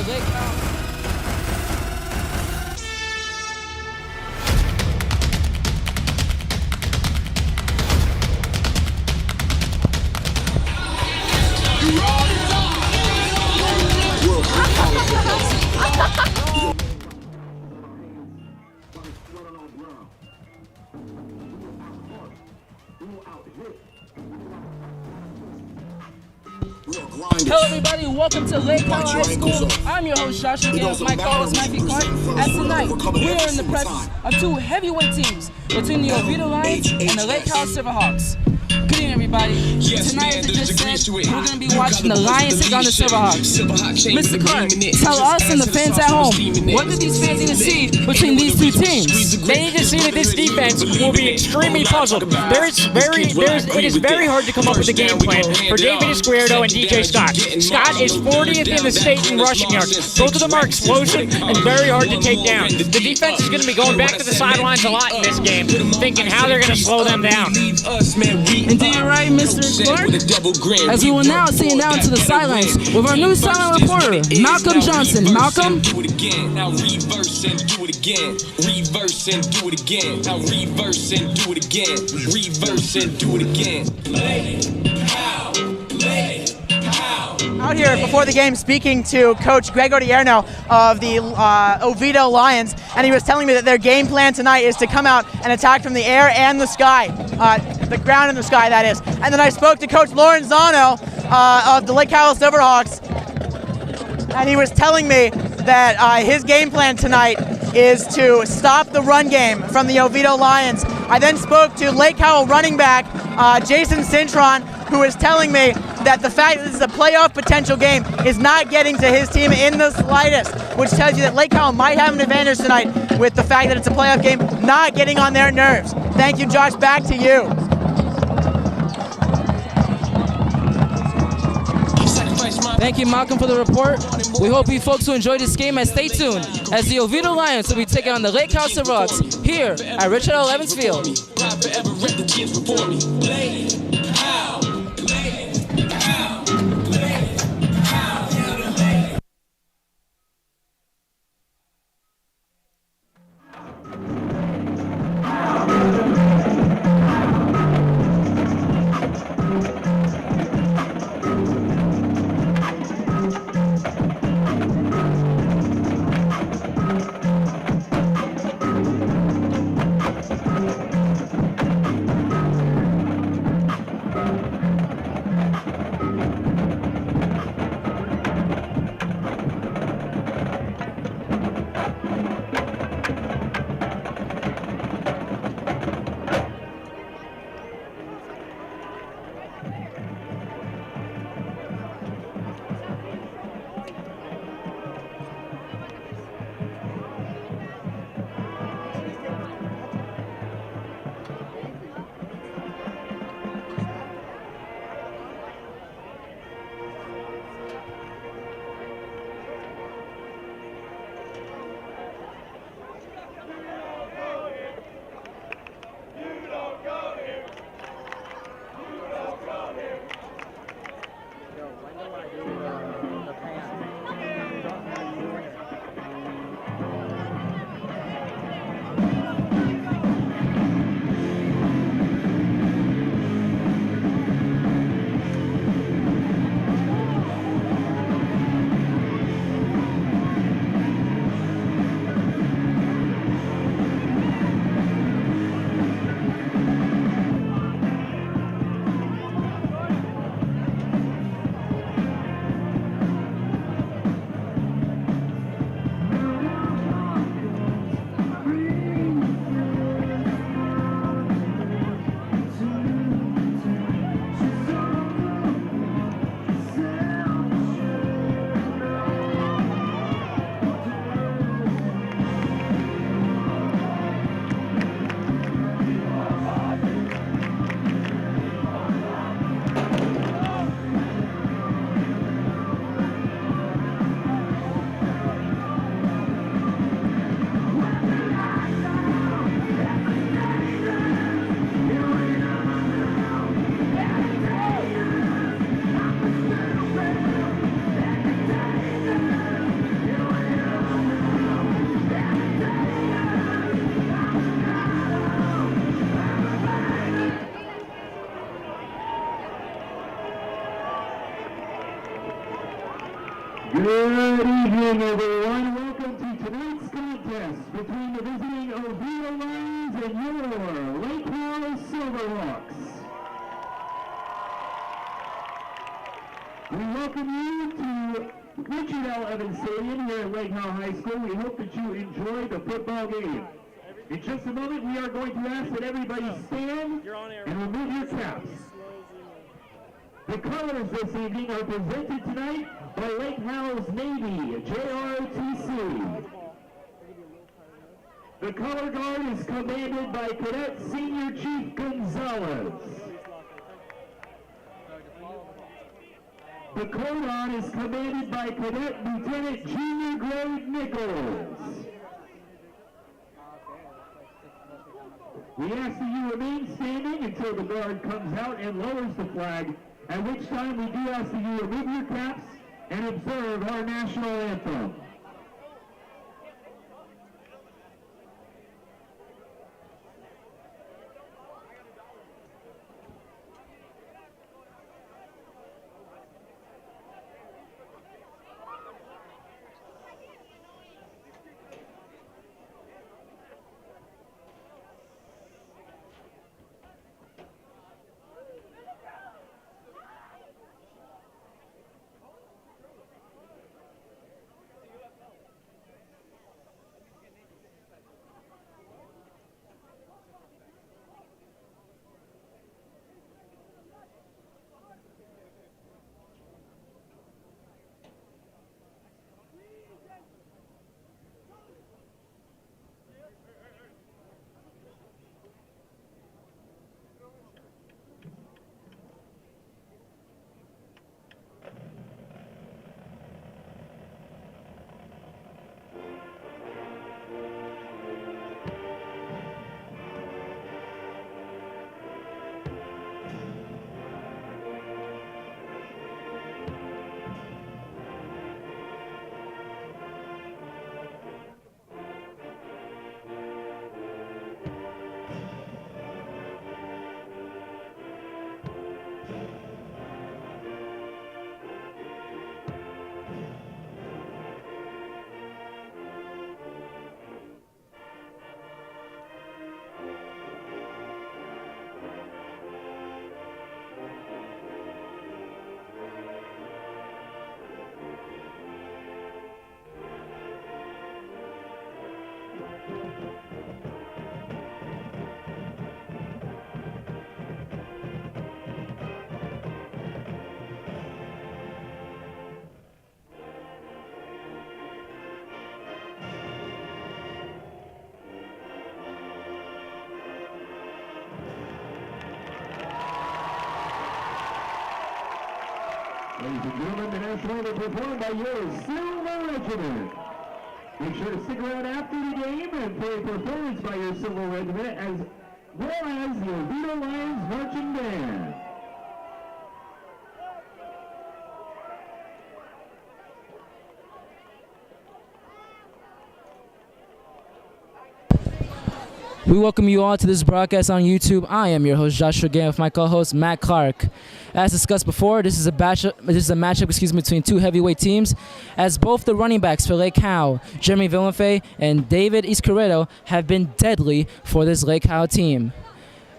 Lake Howell. Hello everybody, welcome to Lake Howell High School. I'm your host Josh again with my co-host Matthew Clark. As tonight, we are in the presence of two heavyweight teams between the Oviedo Lions and the Lake Howell Silverhawks. Good evening everybody. Tonight, as I just said, we're going to be watching the Lions take on the Silverhawks. Mr. Clark, tell us and the fans at home, what did these fans need to see between these two teams? They need to see that this defense will be extremely puzzled. It is very hard to come up with a game plan for David Esquerdo and DJ Scott. Scott is 40th in the state in rushing yards. Both of them are explosive and very hard to take down. The defense is going to be going back to the sidelines a lot in this game, thinking how they're going to slow them down. Indeed, you're right, Mr. Clark. As we will now see you down to the sidelines with our new sideline reporter, Malcolm Johnson. Malcolm? Do it again. Now reverse and do it again. Reverse and do it again. Now reverse and do it again. Reverse and do it again. Out here before the game speaking to Coach Greg Odierno of the Oviedo Lions, and he was telling me that their game plan tonight is to come out and attack from the air and the sky, the ground and the sky, that is. And then I spoke to Coach Lorenzano of the Lake Howell Silverhawks, and he was telling me that his game plan tonight is to stop the run game from the Oviedo Lions. I then spoke to Lake Howell running back Jason Cintron, who is telling me that the fact that this is a playoff potential game is not getting to his team in the slightest, which tells you that Lake Howell might have an advantage tonight with the fact that it's a playoff game not getting on their nerves. Thank you, Josh. Back to you. Thank you, Malcolm, for the report. We hope you folks will enjoy this game and stay tuned as the Oviedo Lions will be taking on the Lake Howell Silverhawks here at Richard L. Evans Field. Good evening, everyone. Welcome to tonight's contest between the visiting Oviedo Lions and your Lake Howell Silverhawks. We welcome you to Richard L. Evans Stadium here at Lake Howell High School. We hope that you enjoy the football game. In just a moment, we are going to ask that everybody stand and remove your caps. The colors this evening are presented tonight by Lake Howell's Navy, JROTC. The color guard is commanded by Cadet Senior Chief Gonzalez. The cordon is commanded by Cadet Lieutenant Junior Grade Nichols. We ask that you remain standing until the guard comes out and lowers the flag, at which time we do ask that you remove your caps and observe our national anthem. Ladies and gentlemen, the national anthem performed by your Silver Regiment. Make sure to stick around after the game and for a performance by your Silver Regiment, as well as the Oviedo Lions Marching Band. We welcome you all to this broadcast on YouTube. I am your host, Joshua Gann, with my co-host, Matt Clark. As discussed before, this is a matchup between two heavyweight teams, as both the running backs for Lake Howell, Jeremy Villeneuve and David Iscarreto, have been deadly for this Lake Howell team.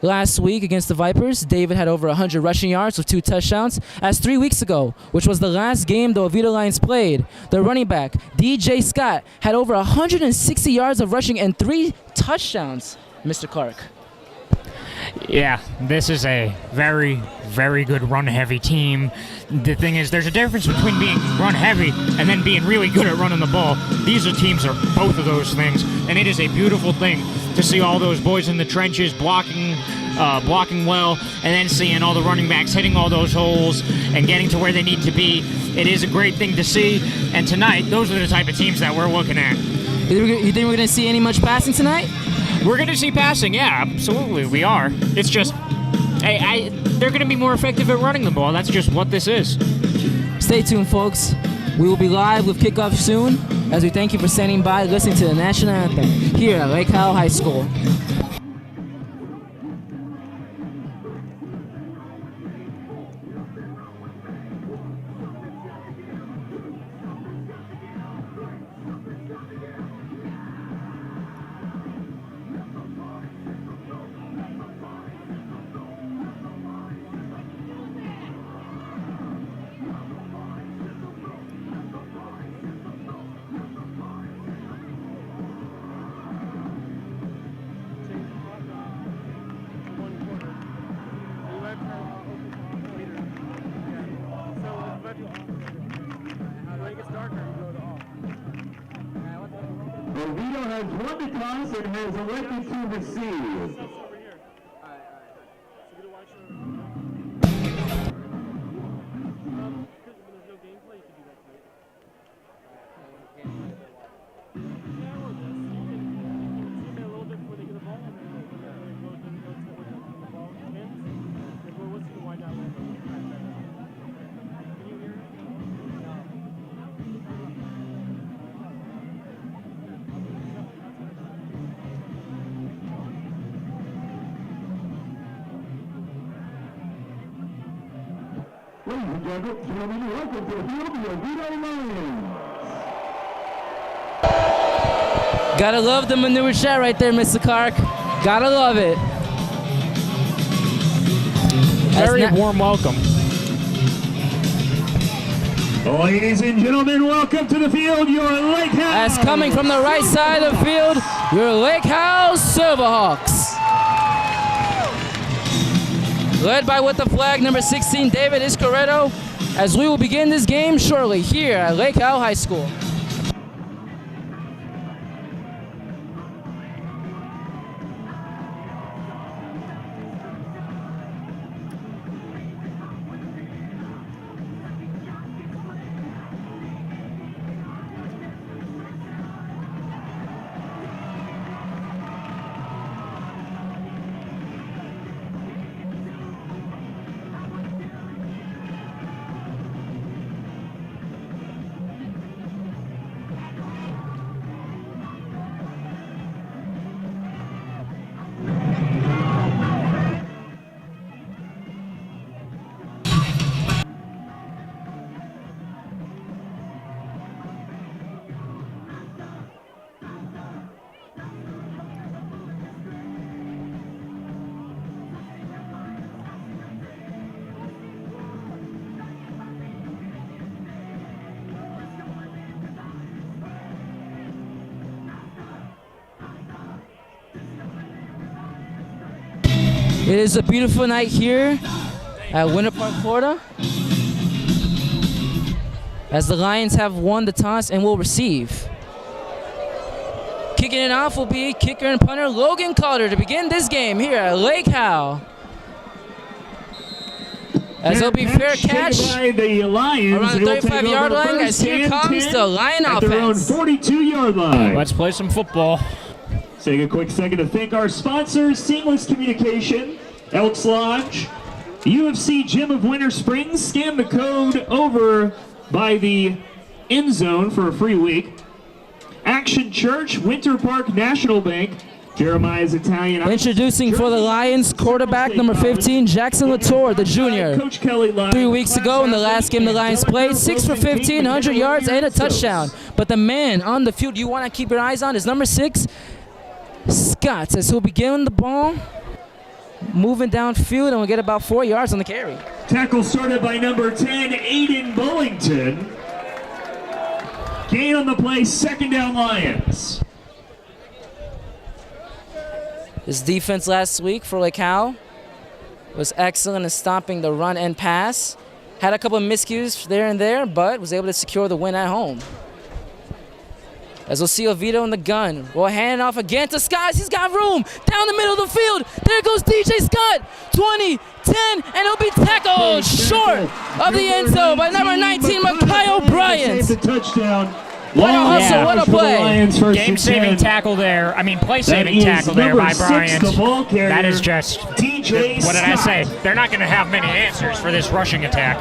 Last week against the Vipers, David had over 100 rushing yards with 2 touchdowns, as 3 weeks ago, which was the last game the Oviedo Lions played, the running back, DJ Scott, had over 160 yards of rushing and 3 touchdowns. Mr. Clark. Yeah, this is a very, very good run-heavy team. The thing is, there's a difference between being run-heavy and then being really good at running the ball. These teams are both of those things, and it is a beautiful thing to see all those boys in the trenches blocking well, and then seeing all the running backs hitting all those holes and getting to where they need to be. It is a great thing to see, and tonight, those are the type of teams that we're looking at. You think we're going to see any much passing tonight? We're going to see passing, yeah, absolutely, we are. It's just, they're going to be more effective at running the ball. That's just what this is. Stay tuned, folks. We will be live with kickoff soon, as we thank you for standing by listening to the national anthem here at Lake Howell High School. Oviedo has won the toss and has elected to receive. Ladies and gentlemen, welcome to the field, the Oviedo Lions. Gotta love the manure shot right there, Mr. Clark. Gotta love it. Very warm welcome. Ladies and gentlemen, welcome to the field, your Lake House. As coming from the right side of the field, your Lake House Silverhawks. Led by with the flag, number 16, David Iscaretto, as we will begin this game shortly here at Lake Howell High School. It is a beautiful night here at Winter Park, Florida, as the Lions have won the toss and will receive. Kicking it off will be kicker and punter Logan Calder to begin this game here at Lake Howell. As it'll be fair catch by the Lions around the 35-yard line, as here comes the Lion at their own offense. 42-yard line. Let's play some football. Take a quick second to thank our sponsors, Seamless Communication, Elks Lodge, UFC Gym of Winter Springs. Scan the code over by the end zone for a free week. Action Church, Winter Park National Bank, Jeremiah's Italian. Introducing for the Lions, quarterback number 15, Jackson Latour, the junior. Coach Kelly 3 weeks ago in the last game the Lions played, 6 for 15, 100 yards and a touchdown. But the man on the field you want to keep your eyes on is number 6, Scott, as he'll begin the ball, moving downfield, and we'll get about 4 yards on the carry. Tackle started by number 10, Aiden Bullington. Gain on the play, second down Lions. His defense last week for Lake Howell was excellent in stopping the run and pass. Had a couple of miscues there and there, but was able to secure the win at home. As we'll see Oviedo in the gun. We'll hand it off again to Scott. He's got room down the middle of the field. There goes DJ Scott. 20, 10, and he'll be tackled short of the end zone by number 19, Mekhi O'Brien. Saves the touchdown. What a hustle, what a play. Game-saving tackle there. I mean, play-saving tackle there by Bryant. That is just, DJ what did I say? They're not going to have many answers for this rushing attack.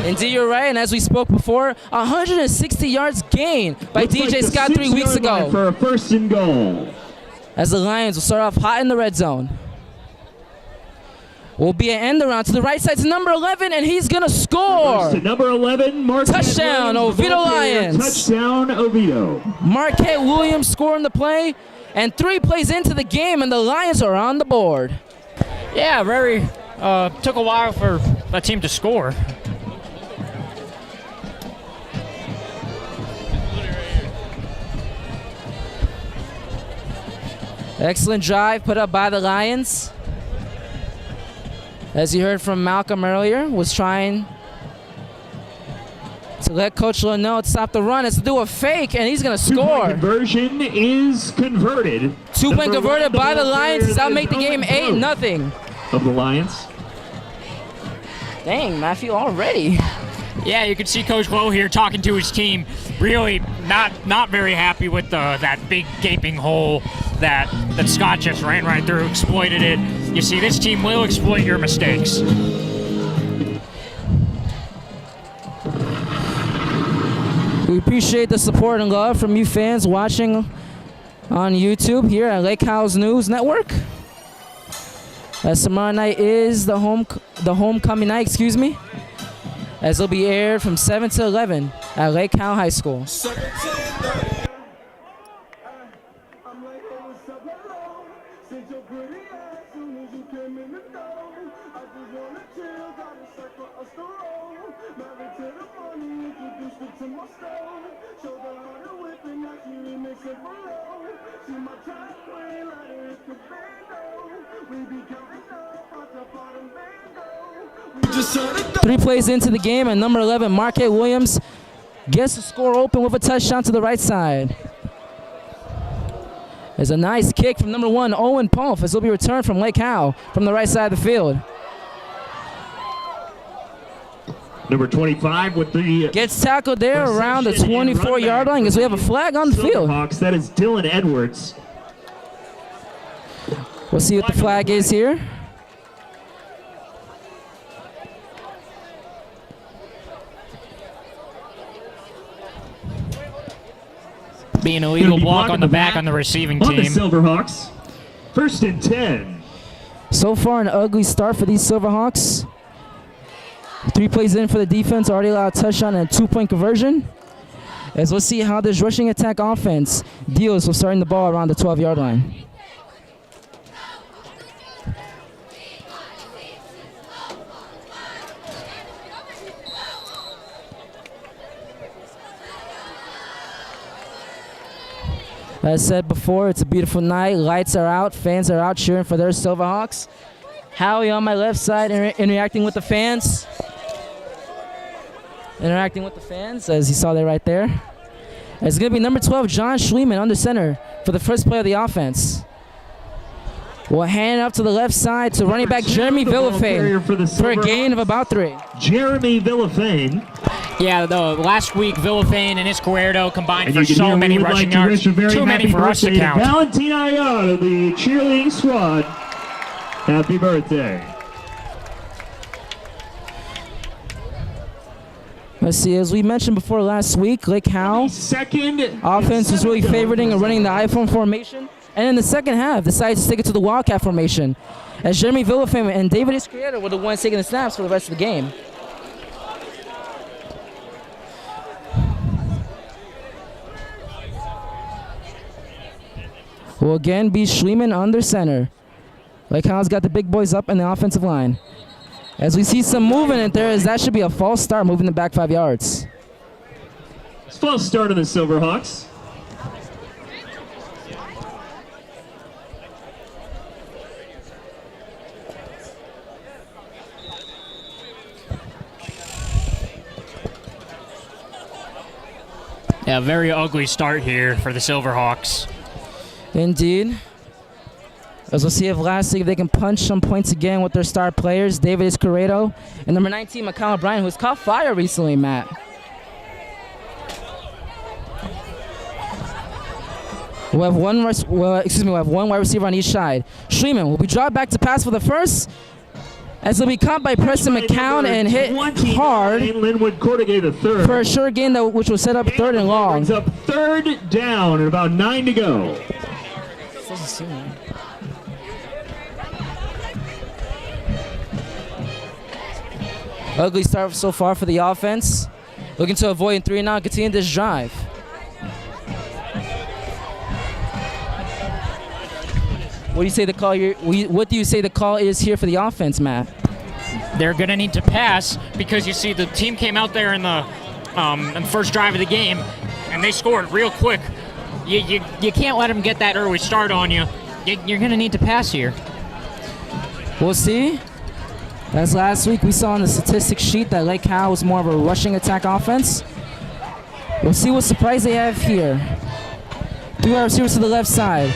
Indeed, you're right, and as we spoke before, 160 yards gained by DJ Scott 3 weeks ago. For a first and goal. As the Lions will start off hot in the red zone. Will be an end around to the right side to number 11, and he's going to score. To number 11, Marquette touchdown, Williams, Oviedo Lions. Touchdown, Oviedo. Marquette Williams scoring the play, and 3 plays into the game, and the Lions are on the board. Yeah, very, took a while for that team to score. Excellent drive put up by the Lions. As you heard from Malcolm earlier, was trying to let Coach Linnell stop the run. Let's do a fake, and he's going to score. Conversion is converted. 2-point converted by the Lions. That'll make the game 8-0. Of the Lions. Dang, Matthew, already. Yeah, you can see Coach Lowe here talking to his team. Really not very happy with that big gaping hole that Scott just ran right through, exploited it. You see, this team will exploit your mistakes. We appreciate the support and love from you fans watching on YouTube here at Lake Howell's News Network. As tomorrow night is the homecoming night, as it'll be aired from 7 to 11 at Lake Howell High School. Three plays into the game, and number 11, Marquette Williams, gets the score open with a touchdown to the right side. There's a nice kick from number 1, Owen Pulf, as it'll be returned from Lake Howell from the right side of the field. Number 25 with the... Gets tackled there around the 24-yard line as we have a flag on the field. Silverhawks, that is Dylan Edwards. We'll see what the flag is here. Being a legal block on the back on the receiving team. On the Silverhawks. 1st and 10. So far, an ugly start for these Silverhawks. 3 plays in for the defense, already allowed a touchdown and a 2-point conversion. As we'll see how this rushing attack offense deals with starting the ball around the 12-yard line. As I said before, it's a beautiful night. Lights are out. Fans are out cheering for their Silverhawks. Howie on my left side interacting with the fans. As you saw there right there. It's going to be number 12, John Schliemann, under center for the first play of the offense. We'll hand it up to the left side to running back Jeremy Villafane for a gain of about 3. Jeremy Villafane. Yeah, last week Villafane and Izquierdo combined for so many rushing yards. Too many for us to count. Valentina Ayala of the cheerleading squad. Happy birthday. Let's see, as we mentioned before last week, Lake Howell offense was really favoriting and running the iPhone formation. And in the second half, decided to stick it to the Wildcat formation, as Jeremy Villafame and David Izquierdo were the ones taking the snaps for the rest of the game. Will again be Schliemann under center. Lake Howell's got the big boys up in the offensive line. As we see some movement in there, as that should be a false start moving the back 5 yards. It's false start of the Silverhawks. Yeah, very ugly start here for the Silverhawks. Indeed. As we'll see if lastly if they can punch some points again with their star players, David Izquierdo and number 19, McConnell Bryan, who's caught fire recently, Matt. We have one wide receiver on each side. Schliemann will be dropped back to pass for the first, as he'll be caught by Preston McCown and hit hard for a short gain which will set up 3rd and long. Brings up 3rd down and about 9 to go. Ugly start so far for the offense. Looking to avoid 3 now, continue this drive. What do you say the call here? What do you say the call is here for the offense, Matt? They're going to need to pass because you see the team came out there in the first drive of the game and they scored real quick. You can't let them get that early start on you. You're going to need to pass here. We'll see. As last week we saw on the statistics sheet that Lake Howell was more of a rushing attack offense. We'll see what surprise they have here. 3 wide receivers to the left side.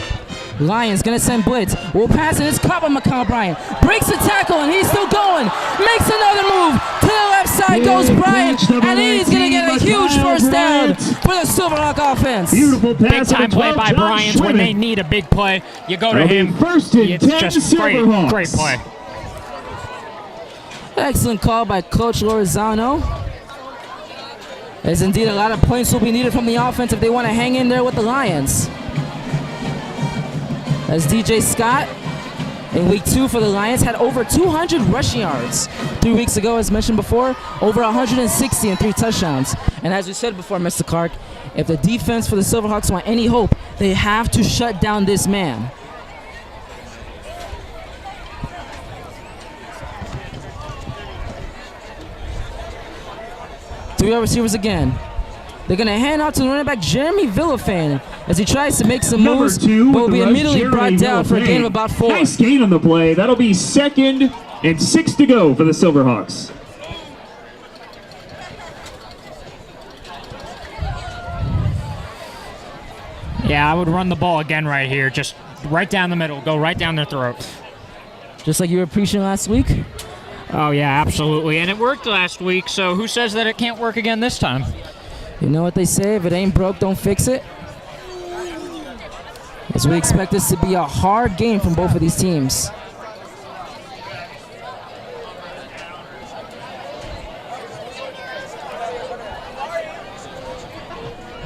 Lions gonna send blitz. Will pass and it's caught by McCall Bryant. Breaks the tackle and he's still going. Makes another move. To the left side goes Bryant. And he's gonna get a huge first down for the Silverhawk offense. Beautiful pass. Big time play by Bryant. When they need a big play, you go to him. First and It's 10 just great Silverhawks. play. Excellent call by Coach Lorenzano. As indeed a lot of points will be needed from the offense if they want to hang in there with the Lions. As DJ Scott, in week 2 for the Lions, had over 200 rushing yards. 3 weeks ago, as mentioned before, over 160 and 3 touchdowns. And as we said before, Mr. Clark, if the defense for the Silverhawks want any hope, they have to shut down this man. Three wide receivers again. They're going to hand out to the running back, Jeremy Villafane, as he tries to make some moves, but will be immediately brought down for a gain of about 4. Nice gain on the play. That'll be 2nd and 6 to go for the Silverhawks. Yeah, I would run the ball again right here. Just right down the middle. Go right down their throat. Just like you were preaching last week? Oh, yeah, absolutely. And it worked last week, so who says that it can't work again this time? You know what they say, if it ain't broke, don't fix it. As we expect this to be a hard game from both of these teams.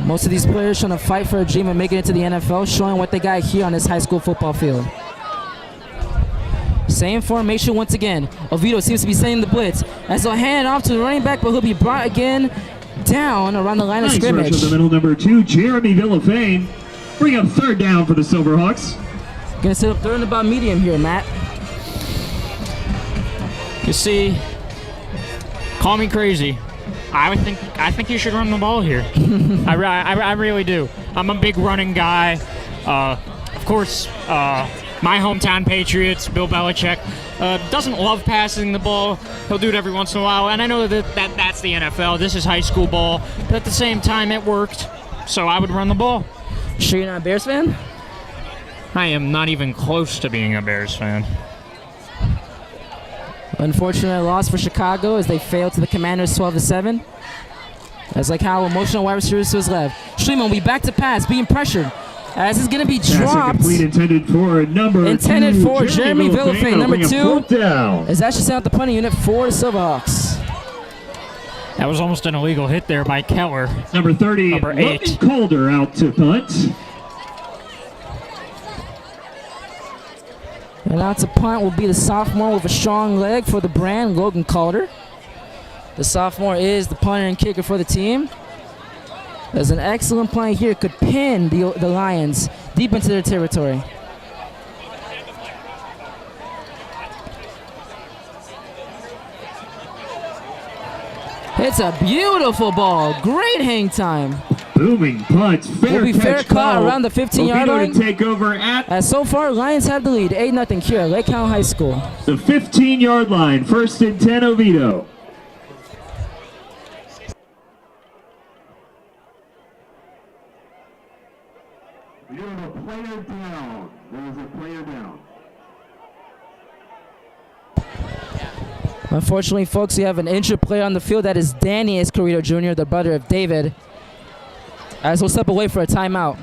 Most of these players trying to fight for a dream of making it to the NFL, showing what they got here on this high school football field. Same formation once again. Oviedo seems to be sending the blitz. As they'll hand it off to the running back, but he'll be brought again down around the line of scrimmage. Rush of the middle, number 2, Jeremy Villafane. Bring up 3rd down for the Silverhawks. Gonna set up 3rd and about medium here, Matt. You see, call me crazy. I think you should run the ball here. I really do. I'm a big running guy. Of course, my hometown Patriots, Bill Belichick, doesn't love passing the ball. He'll do it every once in a while, and I know that's the NFL. This is high school ball, but at the same time, it worked, so I would run the ball. Sure you're not a Bears fan? I am not even close to being a Bears fan. Unfortunate loss for Chicago as they failed to the Commanders 12-7. That's like how emotional wide receivers to his left. Schliemann will be back to pass, being pressured. As is going to be dropped. Complete intended for number 2, Jeremy Villafane. Number 2 down. is actually sent out the punting unit for the Silverhawks. That was almost an illegal hit there by Keller. Number 30, Number 8. Logan Calder out to punt. And out to punt will be the sophomore with a strong leg for the brand, Logan Calder. The sophomore is the punter and kicker for the team. There's an excellent play here, could pin the Lions deep into their territory. It's a beautiful ball, great hang time. Booming punt, fair will be fair catch call call. around the 15-yard line. To take over at as so far, Lions have the lead, 8-0 here at Lake Howell High School. The 15-yard line, 1st and 10 Oviedo. You have a player down. There is a player down. Unfortunately, folks, we have an injured player on the field. That is Danny Escarito Jr., the brother of David, as we'll step away for a timeout.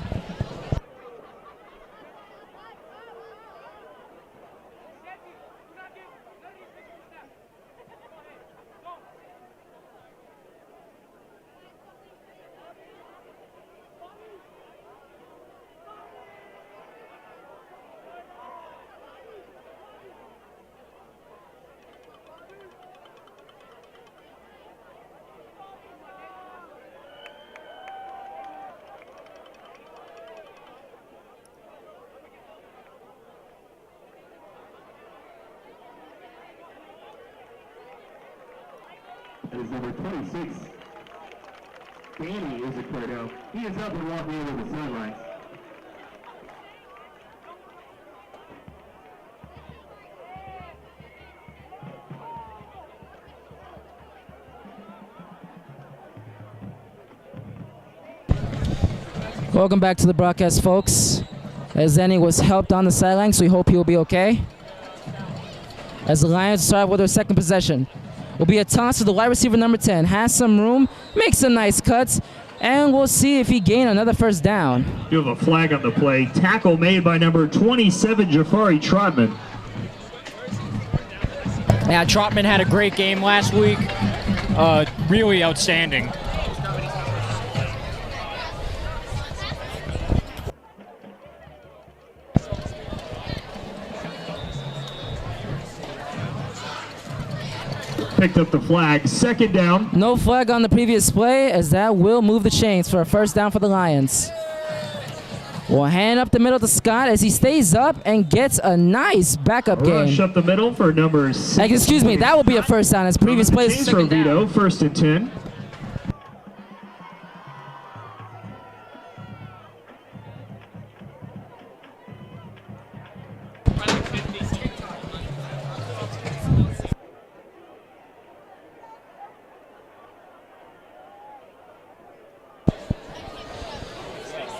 That is number 26. Danny is a clear down. He is up and walking over the sideline. Welcome back to the broadcast, folks. As Zenny was helped on the sideline, so we hope he'll be okay. As the Lions start with their second possession. Will be a toss to the wide receiver number 10. Has some room, makes some nice cuts, and we'll see if he gains another first down. You have a flag on the play. Tackle made by number 27, Jafari Trotman. Yeah, Trotman had a great game last week. Really outstanding. Picked up the flag. Second down. No flag on the previous play, as that will move the chains for a first down for the Lions. We'll hand up the middle to Scott as he stays up and gets a nice backup Rush game. up the middle for number 6. Excuse me, that will be a first down as previous play is second down. Oviedo, first and 10.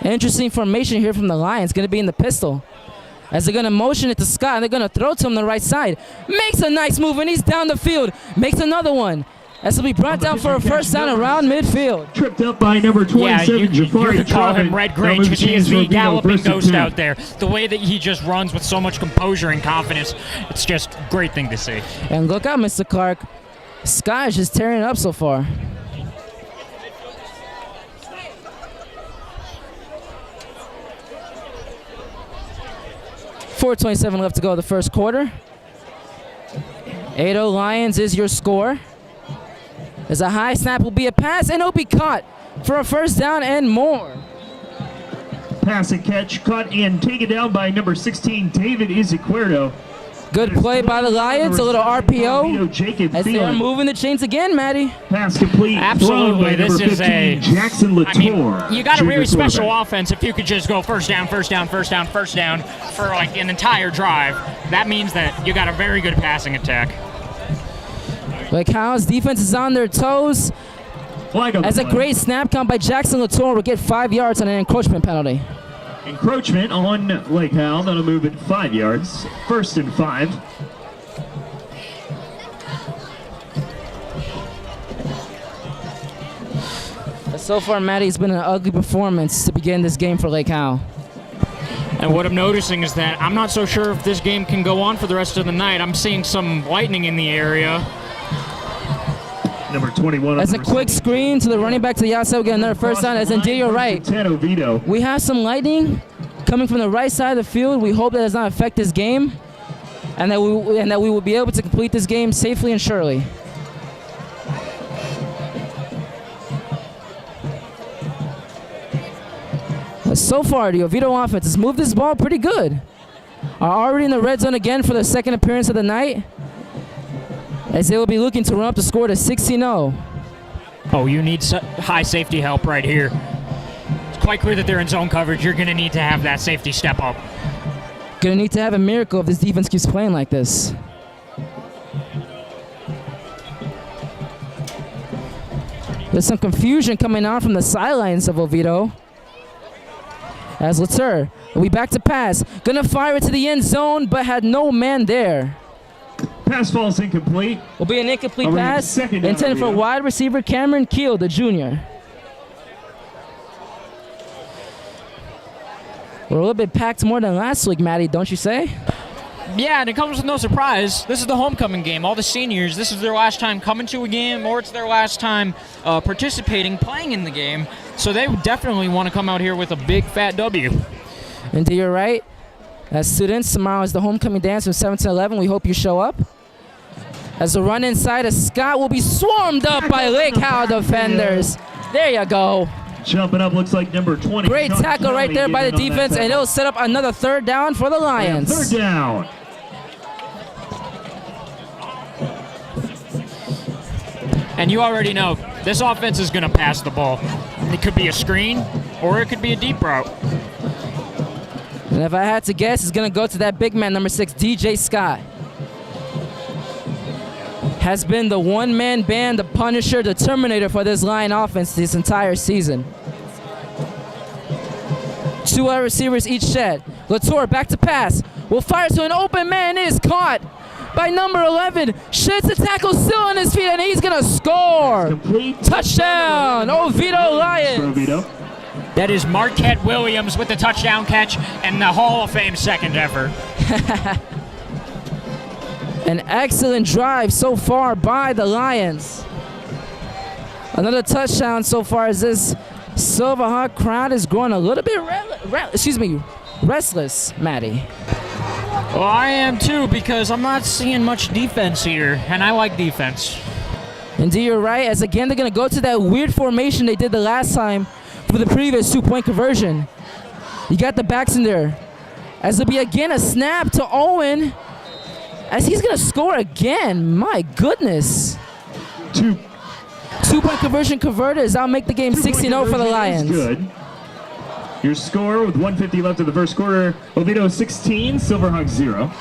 Interesting formation here from the Lions. Going to be in the pistol. As they're going to motion it to Scott, and they're going to throw to him the right side. Makes a nice move, and he's down the field. Makes another one. As will be brought down for a first down around midfield. Tripped up by number 27, you Jafari could call him Trotman. Red Grange because he is the galloping ghost out there. The way that he just runs with so much composure and confidence, it's just a great thing to see. And look out, Mr. Clark. Scott is just tearing it up so far. .427 left to go the first quarter. 8-0 Lions is your score. As a high snap will be a pass, and it'll be caught for a first down and more. Pass and catch, cut and taken down by number 16, David Izquierdo. Good play by the Lions, a little RPO as they are moving the chains again, Maddie. Pass complete. Absolutely, this is 15, Jackson Latour. I mean, you got a really special offense if you could just go first down for like an entire drive. That means that you got a very good passing attack. Like Howell's defense is on their toes. As a great snap count by Jackson Latour will get 5 yards on an encroachment penalty. Encroachment on Lake Howell. That'll move it 5 yards. First and 5. So far, Maddie, it's been an ugly performance to begin this game for Lake Howell. And what I'm noticing is that I'm not so sure if this game can go on for the rest of the night. I'm seeing some lightning in the area. Number 21. As a quick screen to the running back to the outside, we get another first down. As indeed you're right. 10 Oviedo. We have some lightning coming from the right side of the field. We hope that does not affect this game, and that we will be able to complete this game safely and surely. But so far, the Oviedo offense has moved this ball pretty good. Are already in the red zone again for their second appearance of the night, as they will be looking to run up the score to 16-0. Oh, you need high safety help right here. It's quite clear that they're in zone coverage. You're going to need to have that safety step up. Going to need to have a miracle if this defense keeps playing like this. There's some confusion coming on from the sidelines of Oviedo. As Latour will be back to pass. Going to fire it to the end zone, but had no man there. Pass falls incomplete. Will be an incomplete pass intended for wide receiver Cameron Keel, the junior. We're a little bit packed more than last week, Maddie, don't you say? Yeah, and it comes with no surprise. This is the homecoming game. All the seniors, this is their last time coming to a game, or it's their last time participating, playing in the game. So they definitely want to come out here with a big, fat W. Indeed, you're right. As students, tomorrow is the homecoming dance from 7 to 11. We hope you show up. As the run inside of Scott will be swarmed up by Lake Howell defenders. There you go. Jumping up looks like number 20. Great tackle right there by the defense, and it'll set up another third down for the Lions. Third down. And you already know, this offense is going to pass the ball. It could be a screen, or it could be a deep route. And if I had to guess, it's going to go to that big man, number 6, DJ Scott. Has been the one-man band, the Punisher, the Terminator for this Lion offense this entire season. Two wide receivers each set. Latour back to pass. Will fire to an open man. Is caught by number 11. Sheds the tackle, still on his feet, and he's going to score. Complete Touchdown, Oviedo Lions. Oviedo. That is Marquette Williams with the touchdown catch and the Hall of Fame second ever. An excellent drive so far by the Lions. Another touchdown so far as this Silverhawk crowd is growing a little bit restless, Maddie. Well, I am too, because I'm not seeing much defense here, and I like defense. Indeed, you're right, as again they're going to go to that weird formation they did the last time for the previous 2-point conversion. You got the backs in there. As there'll be again a snap to Owen, as he's going to score again. My goodness. 2-point conversion converted, as that'll make the game 16-0 for the Lions. Good. Your score with 1:50 left in the first quarter, Oviedo 16, Silverhawks 0.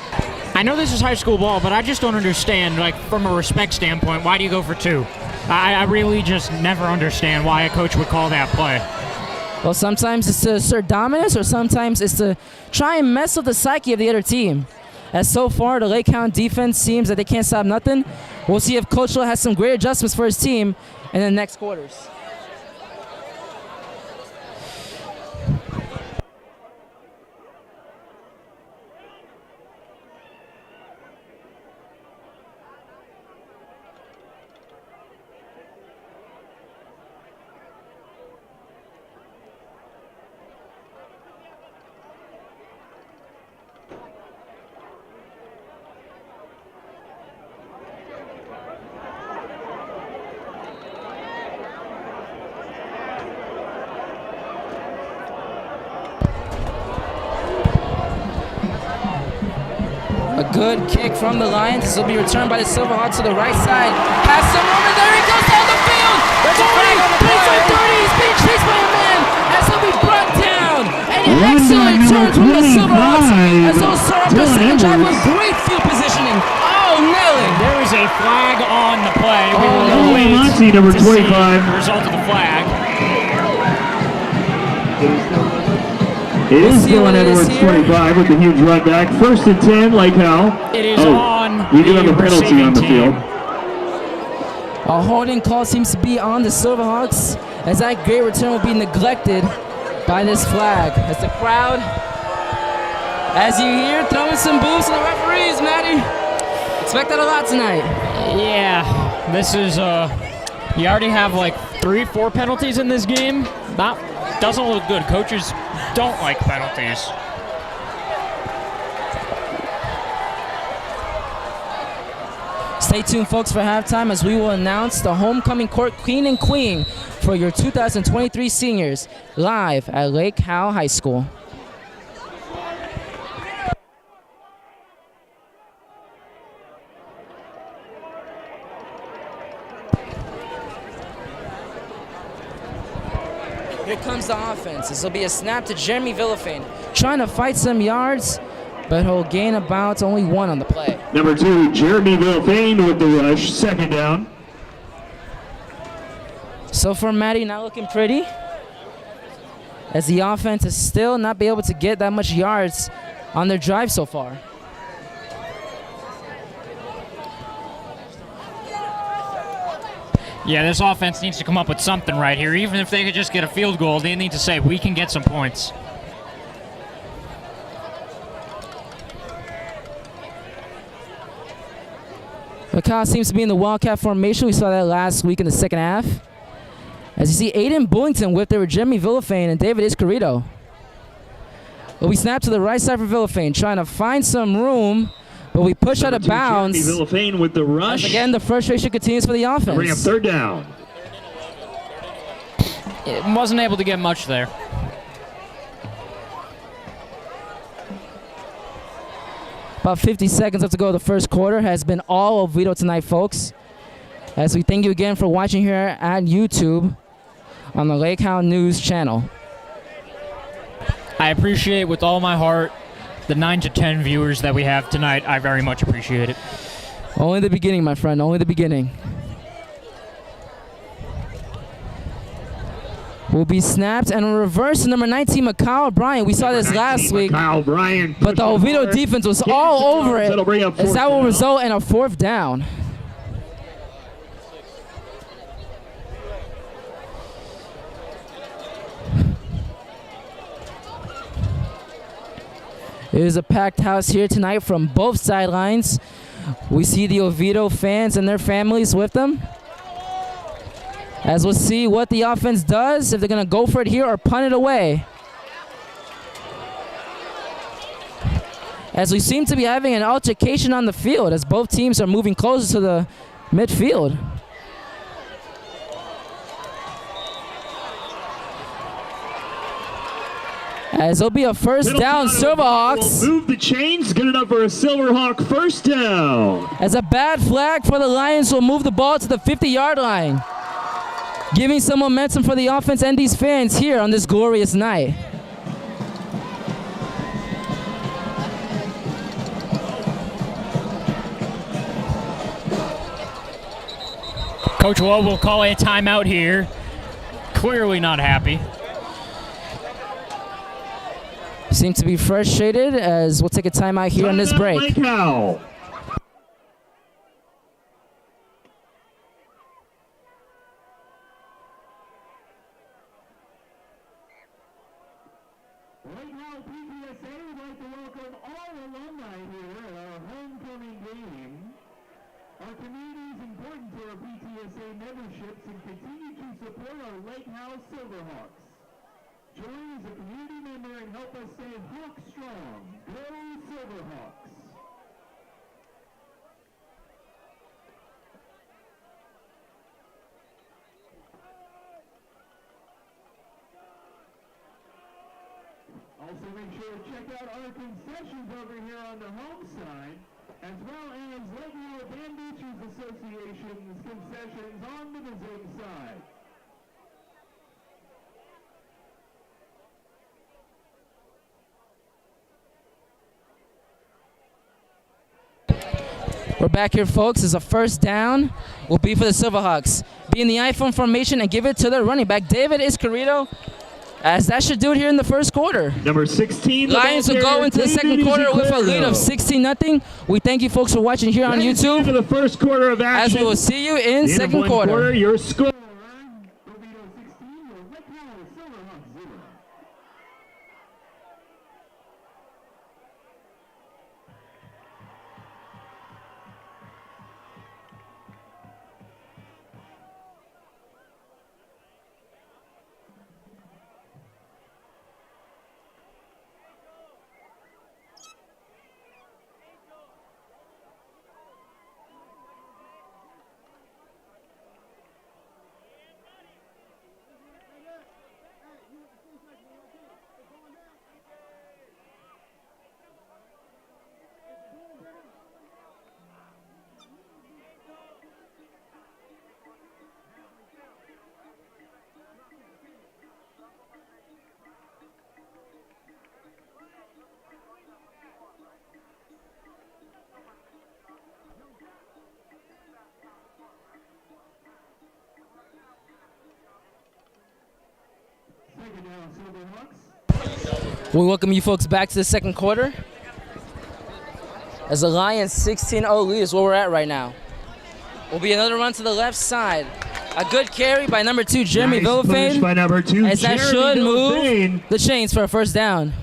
I know this is high school ball, but I just don't understand, like, from a respect standpoint, why do you go for 2? I really just never understand why a coach would call that play. Well, sometimes it's to assert dominance, or sometimes it's to try and mess with the psyche of the other team. As so far, the Lake County defense seems that they can't stop nothing. We'll see if Coach Lowe has some great adjustments for his team in the next quarters. A good kick from the Lions. This will be returned by the Silverhawks to the right side. Has some room, and there he goes down the field. 40, 30, he's being chased by a man as he'll be brought down. An excellent turn from the Silverhawks as they'll start up their second drive with great field positioning. Oh, nailing. There is a flag on the play. We will Oh, wait Monty, number to see 25. the result of the flag. It is see what Dylan it is Edwards, here. 25, with the huge run back. 1st and 10, Lake Howell. It is on We do the have a penalty receiving on the team. field. A holding call seems to be on the Silverhawks as that great return will be neglected by this flag. As the crowd, as you hear, throwing some boos to the referees, Maddie. Expect that a lot tonight. Yeah, this is, you already have like 3-4 penalties in this game. That doesn't look good. Coaches don't like penalties. Stay tuned, folks, for halftime as we will announce the homecoming court queen and queen for your 2023 seniors live at Lake Howell High School. Here comes the offense. This will be a snap to Jeremy Villafane, trying to fight some yards, but he'll gain about only 1 on the play. Number 2, Jeremy Villafane with the rush, 2nd down. So far, Maddie, not looking pretty, as the offense has still not been able to get that much yards on their drive so far. Yeah, this offense needs to come up with something right here. Even if they could just get a field goal, they need to say, we can get some points. McCall seems to be in the Wildcat formation. We saw that last week in the second half. As you see, Aiden Bullington whipped there with Jeremy Villafane and David Iscarito. Well, we snap to the right side for Villafane, trying to find some room, but we push out of bounds. Jeremy Villafane with the rush. As again, the frustration continues for the offense. Bring up 3rd down. It wasn't able to get much there. About 50 seconds left to go. The first quarter has been all Oviedo tonight, folks. As we thank you again for watching here at YouTube on the Lake Howell News channel. I appreciate with all my heart the 9 to 10 viewers that we have tonight. I very much appreciate it. Only the beginning, my friend, only the beginning. will be snapped and reversed to number 19, Mikhail Bryant. We saw this last week, but the Oviedo defense was all over it, as that will result in a 4th down. It is a packed house here tonight from both sidelines. We see the Oviedo fans and their families with them. As we'll see what the offense does, if they're going to go for it here or punt it away. As we seem to be having an altercation on the field as both teams are moving closer to the midfield. As it'll be a first down, Silverhawks. Move the chains, good enough for a Silverhawk first down. As a bad flag for the Lions will move the ball to the 50-yard line. Giving some momentum for the offense and these fans here on this glorious night. Coach Howell will call a timeout here. Clearly not happy. Seem to be frustrated as we'll take a timeout here on this break. Lake Howell. Lake Howell PTSA would like to welcome all alumni here at our homecoming game. Our community is important to our PTSA memberships and continue to support our Lake Howell Silverhawks. Join as a community member and help us stay Hawk strong. Go Silverhawks! Also make sure to check out our concessions over here on the home side, as well as Lake Howell Band Beaches Association's concessions on the visiting side. We're back here, folks. As a first down will be for the Silverhawks. Be in the iPhone formation and give it to their running back, David Iscarito, as that should do it here in the first quarter. Number 16. Lions will go into the second quarter with a lead of 16-0. We thank you, folks, for watching here on YouTube. For the first quarter of action. As we will see you in second quarter. Your score. We welcome you folks back to the second quarter. As the Lions 16-0 lead is where we're at right now. Will be another run to the left side. A good carry by number 2, Jeremy Villafane. By number 2, as that should move the chains for a first down.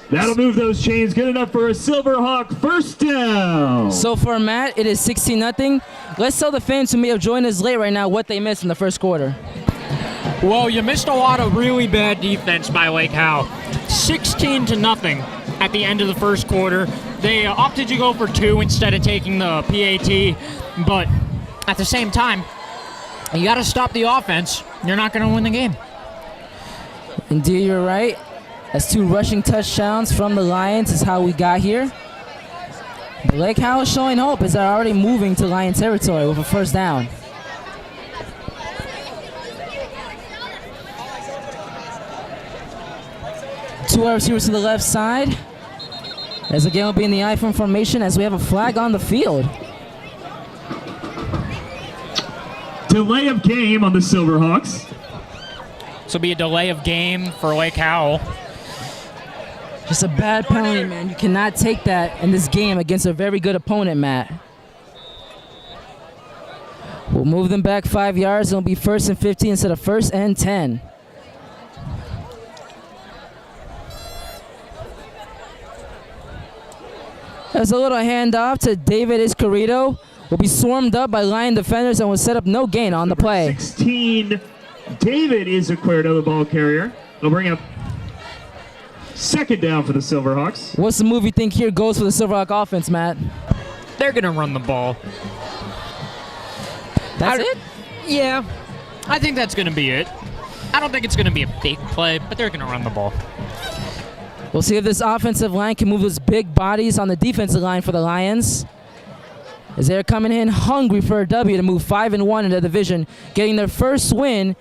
That'll move those chains. Good enough for a Silverhawk first down. So for Matt, it is 16-0. Let's tell the fans who may have joined us late right now what they missed in the first quarter. Well, you missed a lot of really bad defense by Lake Howell. 16-0 at the end of the first quarter. They opted to go for 2 instead of taking the PAT, but at the same time, you got to stop the offense. You're not going to win the game. Indeed, you're right. As 2 rushing touchdowns from the Lions is how we got here. But Lake Howell is showing hope as they're already moving to Lion territory with a first down. Two wide receivers to the left side. As again will be in the iPhone formation as we have a flag on the field. Delay of game on the Silverhawks. This will be a delay of game for Lake Howell. Just a bad penalty, man. You cannot take that in this game against a very good opponent, Matt. We'll move them back 5 yards. It'll be 1st and 15 instead of 1st and 10. There's a little handoff to David Iscarito. Will be swarmed up by Lion defenders and will set up no gain on the play. 16, David Iscarito, the ball carrier. They'll bring up 2nd down for the Silverhawks. What's the move you think here goes for the Silverhawk offense, Matt? They're going to run the ball. That's it? Yeah, I think that's going to be it. I don't think it's going to be a big play, but they're going to run the ball. We'll see if this offensive line can move those big bodies on the defensive line for the Lions, as they're coming in hungry for a W to move 5-1 in the division, getting their first win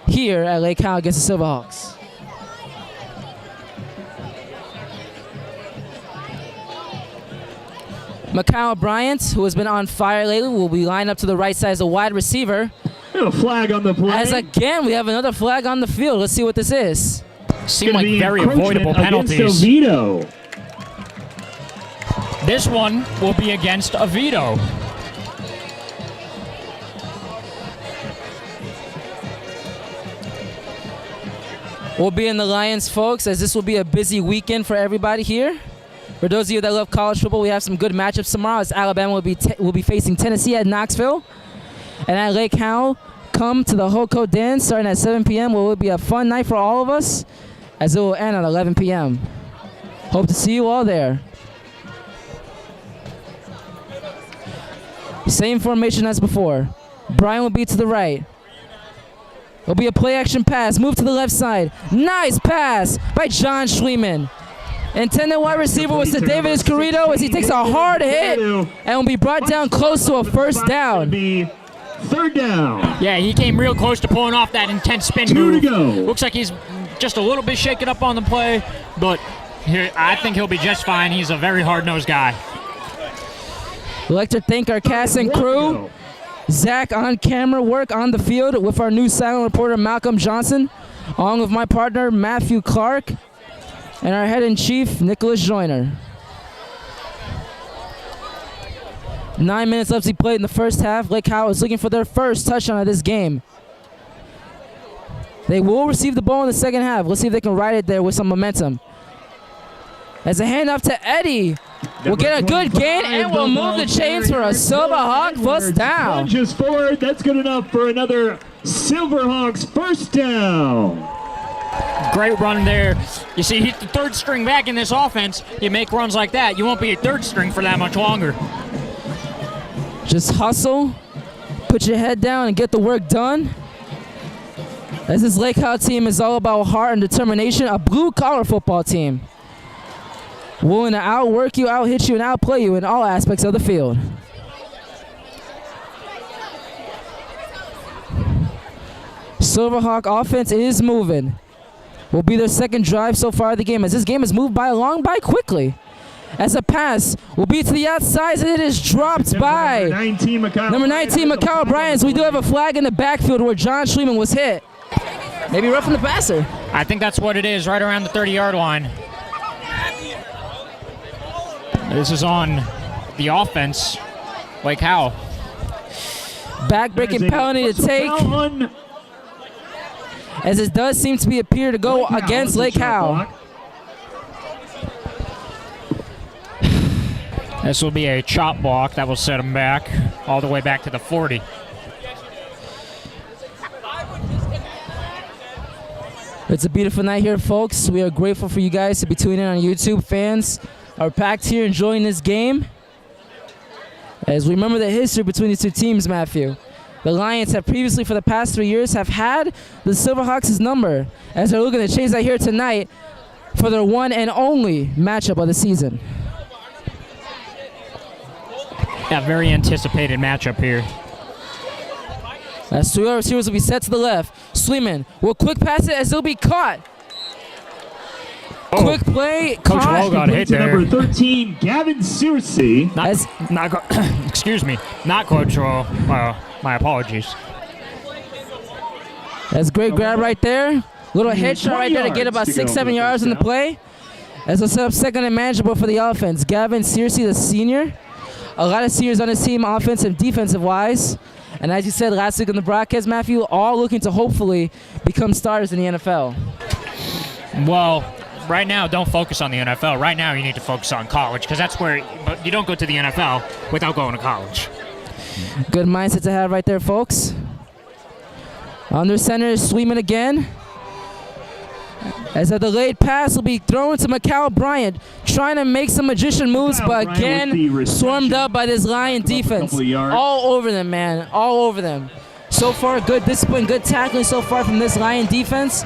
here at Lake Howell against the Silverhawks. Mikhail Bryant, who has been on fire lately, will be lined up to the right side as a wide receiver. A flag on the play. As again, we have another flag on the field. Let's see what this is. Seem like very avoidable penalties. Oviedo. This one will be against Oviedo. We'll be in the Lions, folks, as this will be a busy weekend for everybody here. For those of you that love college football, we have some good matchups tomorrow, as Alabama will be facing Tennessee at Knoxville. And at Lake Howell, come to the Hoco Dance starting at 7 p.m. It will be a fun night for all of us, as it will end at 11 p.m. Hope to see you all there. Same formation as before. Brian will be to the right. It'll be a play-action pass. Move to the left side. Nice pass by John Schliemann. Intended wide receiver was to David Iscarito as he takes a hard hit and will be brought down close to a 1st down. 3rd down. Yeah, he came real close to pulling off that intense spin 2 move. to go. Looks like he's just a little bit shaken up on the play, but I think he'll be just fine. He's a very hard-nosed guy. We'd like to thank our cast and crew. Zach on camera work on the field with our new silent reporter Malcolm Johnson, along with my partner Matthew Clark, and our head in chief Nicholas Joyner. 9 minutes left to be played in the first half. Lake Howell is looking for their first touchdown of this game. They will receive the ball in the second half. Let's see if they can ride it there with some momentum. As a handoff to Eddie. We'll get a good gain and we'll move the chains for a Silverhawk first down. Lunges forward. That's good enough for another Silverhawks 1st down. Great run there. You see, he's the 3rd string back in this offense. You make runs like that, you won't be a 3rd string for that much longer. Just hustle, put your head down, and get the work done. As this Lake Howell team is all about heart and determination, a blue-collar football team. Willing to outwork you, out-hit you, and outplay you in all aspects of the field. Silverhawk offense is moving. Will be their 2nd drive so far of the game, as this game has moved along quickly. As a pass will be to the outside, and it is dropped by number 19, Mikhail Bryant. We do have a flag in the backfield where John Schliemann was hit. Maybe roughing the passer. I think that's what it is, right around the 30-yard line. This is on the offense, Lake Howell. Back-breaking penalty to take, as it does seem to appear to go against Lake Howell. This will be a chop block that will set him back all the way back to the 40. It's a beautiful night here, folks. We are grateful for you guys to be tuning in on YouTube. Fans are packed here enjoying this game. As we remember the history between these two teams, Matthew. The Lions have previously, for the past 3 years, have had the Silverhawks' number, as they're looking to change that here tonight for their one and only matchup of the season. Yeah, very anticipated matchup here. As 2 receivers will be set to the left. Schliemann will quick pass it as he'll be caught. Quick play. Coach Wall got hit there. Number 13, Gavin Searcy. Excuse me, not Coach Wall. My apologies. That's a great grab right there. Little headshot right there to get about 6-7 yards in the play. As a set up second and manageable for the offense. Gavin Searcy, the senior. A lot of seniors on his team, offensive and defensive-wise. And as you said last week on the broadcast, Matthew, all looking to hopefully become starters in the NFL. Well, right now, don't focus on the NFL. Right now, you need to focus on college, because that's where you don't go to the NFL without going to college. Good mindset to have right there, folks. Under center is Sweetman again. As a delayed pass will be thrown to Macau Bryant, trying to make some magician moves, but again, swarmed up by this Lion defense. All over them, man. All over them. So far, good discipline, good tackling so far from this Lion defense.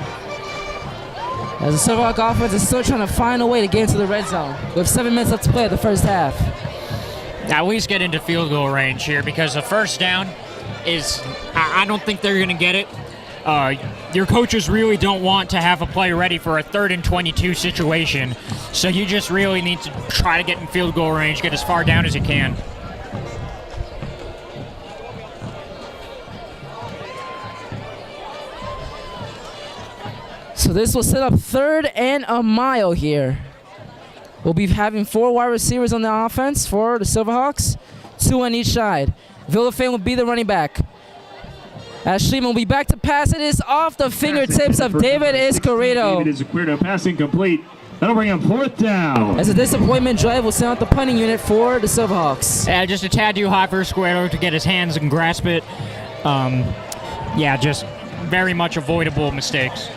As the Silverhawk offense is still trying to find a way to get into the red zone with 7 minutes left to play at the first half. At least get into field goal range here, because the first down is, I don't think they're going to get it. Your coaches really don't want to have a play ready for a 3rd and 22 situation, so you just really need to try to get in field goal range, get as far down as you can. So this will set up 3rd and a mile here. We'll be having 4 wide receivers on the offense for the Silverhawks, 2 on each side. Villafane will be the running back. As Schliemann will be back to pass. It is off the fingertips of David Iscarito. David Iscarito, passing complete. That'll bring him 4th down. As a disappointment drive will send out the punting unit for the Silverhawks. Yeah, just a tad too high for Iscarito to get his hands and grasp it. Yeah, just very much avoidable mistakes.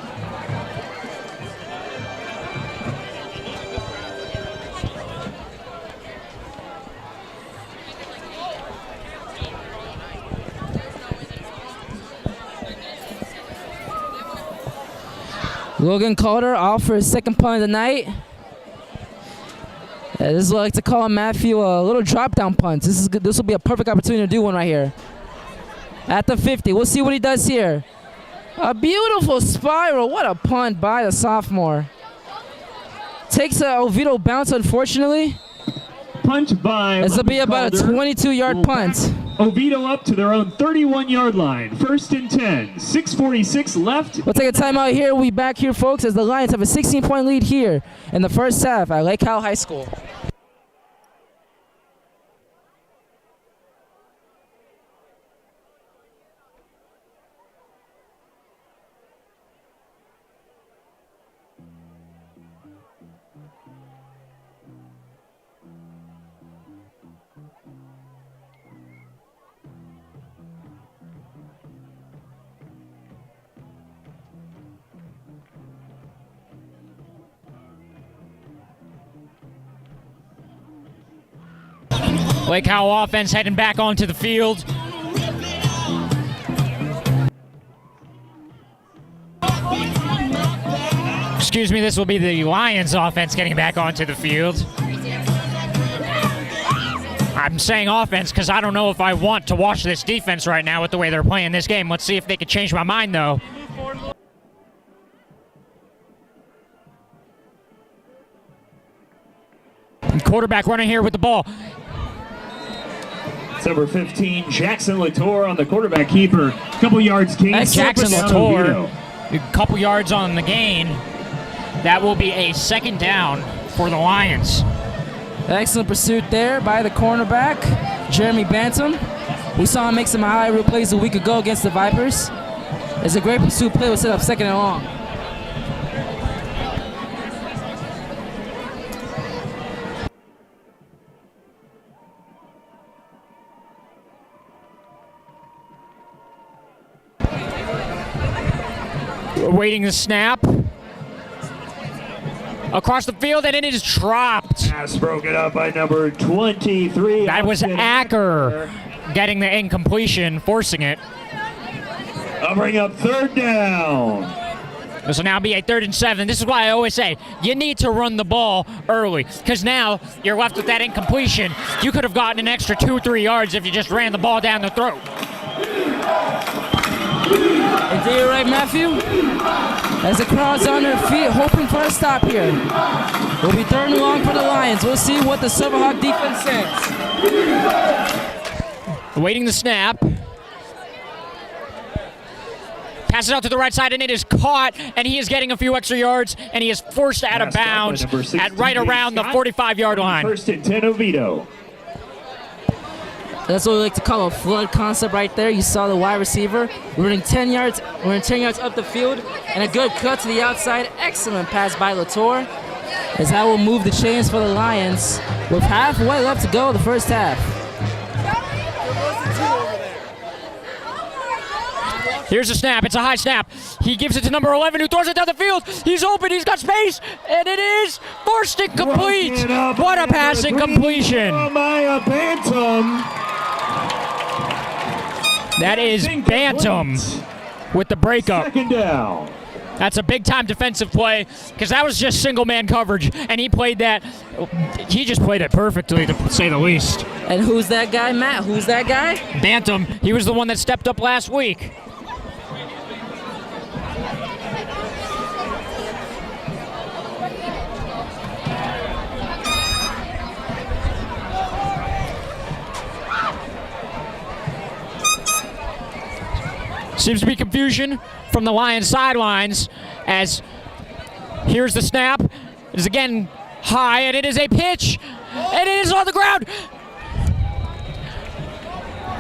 Logan Calder off for his second punt of the night. This is what I like to call Matthew a little drop down punt. This will be a perfect opportunity to do one right here. At the 50, we'll see what he does here. A beautiful spiral. What a punt by the sophomore. Takes a Oviedo bounce, unfortunately. Punt by. This will be about a 22-yard punt. Oviedo up to their own 31-yard line. 1st and 10. 6:46 left. We'll take a timeout here. We'll be back here, folks, as the Lions have a 16-point lead here in the first half at Lake Howell High School. Lake Howell offense heading back onto the field. Excuse me, this will be the Lions offense getting back onto the field. I'm saying offense because I don't know if I want to watch this defense right now with the way they're playing this game. Let's see if they can change my mind, though. And quarterback running here with the ball. Number 15, Jackson Latour on the quarterback keeper. Couple yards gain. That's Jackson Latour. A couple yards on the gain. That will be a 2nd down for the Lions. Excellent pursuit there by the cornerback, Jeremy Bantam. We saw him make some high route plays a week ago against the Vipers. It's a great pursuit play. We'll set up 2nd and long. Awaiting the snap. Across the field, and it is dropped. Pass broken up by number 23. That was Acker getting the incompletion, forcing it. I'll bring up 3rd down. This will now be a 3rd and 7. This is why I always say you need to run the ball early, because now you're left with that incompletion. You could have gotten an extra 2-3 yards if you just ran the ball down the throat. And you're right, Matthew. As the crowd's on their feet, hoping for a stop here. Will be 3rd and long for the Lions. We'll see what the Silverhawk defense says. Awaiting the snap. Passes out to the right side, and it is caught, and he is getting a few extra yards, and he is forced out of bounds at right around the 45-yard line. First and 10, Oviedo. That's what we like to call a flood concept right there. You saw the wide receiver running 10 yards. We're running 10 yards up the field, and a good cut to the outside. Excellent pass by Latour. As that will move the chains for the Lions with halfway left to go in the first half. Here's a snap. It's a high snap. He gives it to number 11, who throws it down the field. He's open. He's got space, and it is forced incomplete. What a passing completion! Jeremiah Bantam. That is Bantam with the breakup. Second down. That's a big-time defensive play because that was just single-man coverage, and he played that. He just played it perfectly, to say the least. And who's that guy, Matt? Who's that guy? Bantam. He was the one that stepped up last week. Seems to be confusion from the Lions sidelines as here's the snap. It is again high, and it is a pitch, and it is on the ground.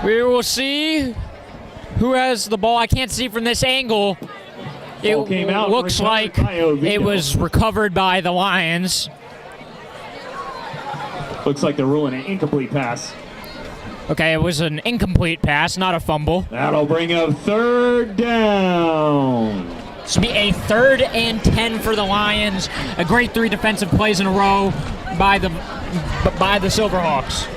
We will see who has the ball. I can't see from this angle. It looks like it was recovered by the Lions. Looks like they're ruling an incomplete pass. Okay, it was an incomplete pass, not a fumble. That'll bring up third down. This will be a 3rd and 10 for the Lions. A great 3 defensive plays in a row by the Silverhawks.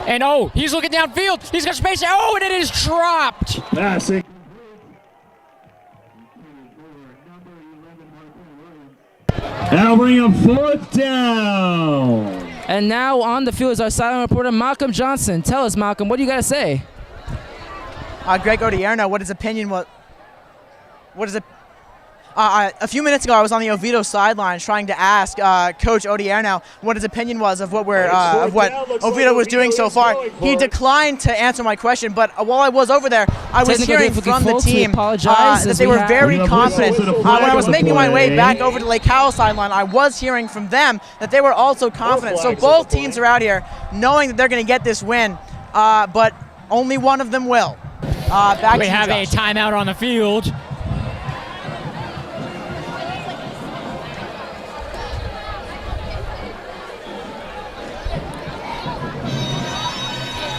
And oh, he's looking downfield. He's got space. Oh, and it is dropped. Passing. That'll bring him 4th down. And now on the field is our silent reporter, Malcolm Johnson. Tell us, Malcolm, what do you got to say? Greg Odierno, what his opinion was. What is it? A few minutes ago, I was on the Oviedo sidelines trying to ask Coach Odierno what his opinion was of what Oviedo was doing so far. He declined to answer my question, but while I was over there, I was hearing from the team that they were very confident. When I was making my way back over to Lake Howell sideline, I was hearing from them that they were also confident. So both teams are out here knowing that they're going to get this win, but only one of them will. We have a timeout on the field.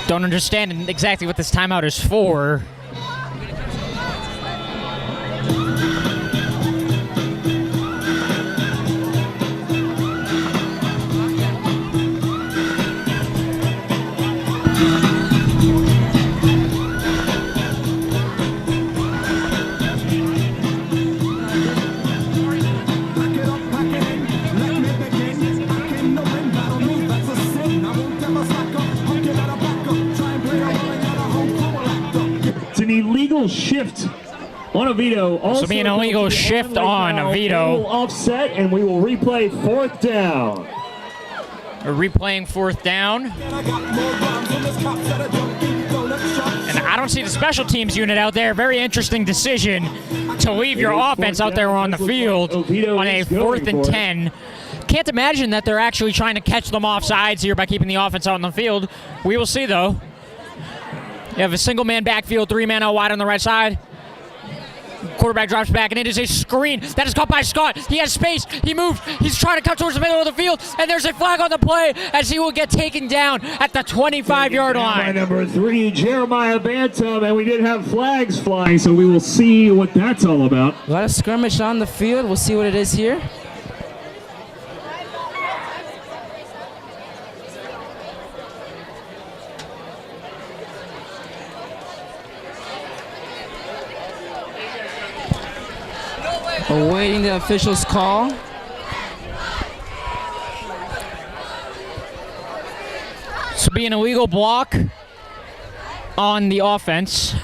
Don't understand exactly what this timeout is for. Illegal shift on Oviedo. Also be an illegal shift on Oviedo. We'll offset, and we will replay 4th down. We're replaying 4th down. And I don't see the special teams unit out there. Very interesting decision to leave your offense out there on the field on a 4th and 10. Can't imagine that they're actually trying to catch them off sides here by keeping the offense out on the field. We will see, though. You have a single-man backfield, 3-man out wide on the right side. Quarterback drops back, and it is a screen that is caught by Scott. He has space. He moves. He's trying to cut towards the middle of the field, and there's a flag on the play as he will get taken down at the 25-yard line. By number 3, Jeremiah Bantam, and we did have flags flying, so we will see what that's all about. A lot of skirmish on the field. We'll see what it is here. Awaiting the official's call. to be an illegal block on the offense.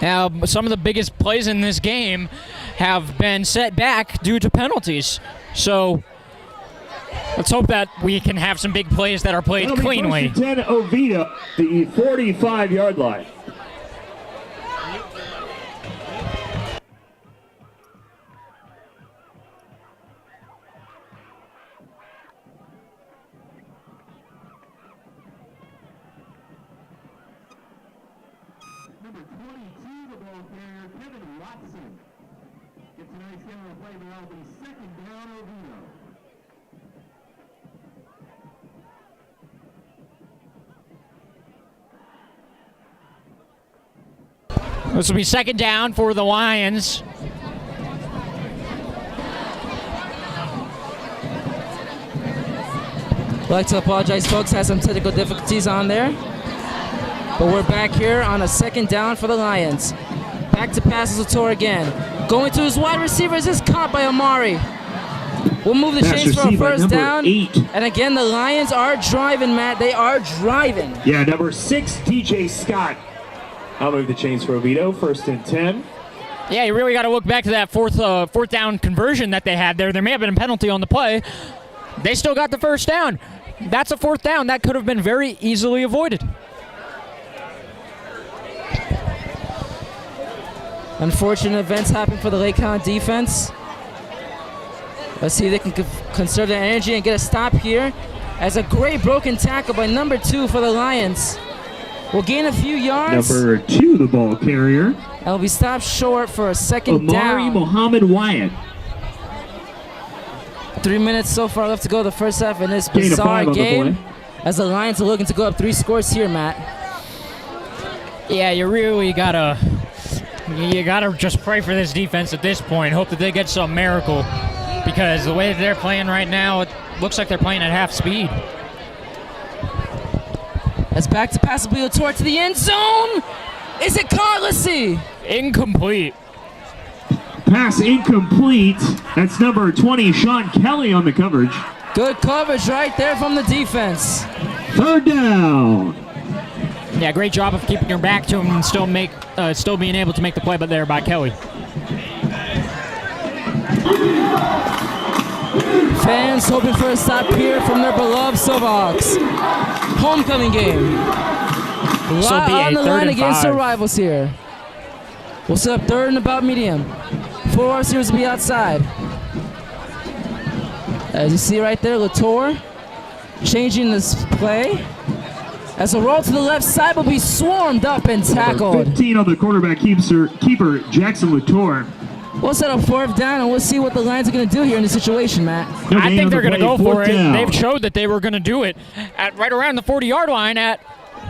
Now, some of the biggest plays in this game have been set back due to penalties. So let's hope that we can have some big plays that are played cleanly. 10 Oviedo, the 45-yard line. Number 22, the ball carrier, Kevin Watson. Gets a nice yellow play, but that'll be second down Oviedo. This will be second down for the Lions. I'd like to apologize, folks. Had some technical difficulties on there. But we're back here on a second down for the Lions. Back to passes Latour again. Going to his wide receivers is caught by Amari. We'll move the chains for a first down. 8. And again, the Lions are driving, Matt. They are driving. Yeah, number 6, DJ Scott. I'll move the chains for Oviedo, 1st and 10. Yeah, you really got to look back to that fourth down conversion that they had there. There may have been a penalty on the play. They still got the first down. That's a 4th down. That could have been very easily avoided. Unfortunate events happen for the Lake County defense. Let's see if they can conserve their energy and get a stop here. As a great broken tackle by number 2 for the Lions. We'll gain a few yards. Number 2, the ball carrier. And will be stopped short for a second down. Amari Muhammad Wyatt. 3 minutes so far left to go the first half in this Gain of 5 bizarre on the game. play. As the Lions are looking to go up 3 scores here, Matt. Yeah, you really gotta just pray for this defense at this point. Hope that they get some miracle, because the way that they're playing right now, it looks like they're playing at half speed. As back to pass will be toward to the end zone. Is it caught? Let's see. Incomplete. Pass incomplete. That's number 20, Sean Kelly on the coverage. Good coverage right there from the defense. 3rd down. Yeah, great job of keeping your back to him and still being able to make the play, but there by Kelly. Fans hoping for a stop here from their beloved Silverhawks. Homecoming game. Right on the line against their rivals here. We'll set up 3rd and about medium. 4 receivers will be outside. As you see right there, Latour changing this play. As a roll to the left side will be swarmed up and tackled. Number 15 on the quarterback keeper Jackson Latour. We'll set up 4th down and we'll see what the Lions are going to do here in this situation, Matt. I think they're going to go for it. Down. They've showed that they were going to do it at right around the 40-yard line at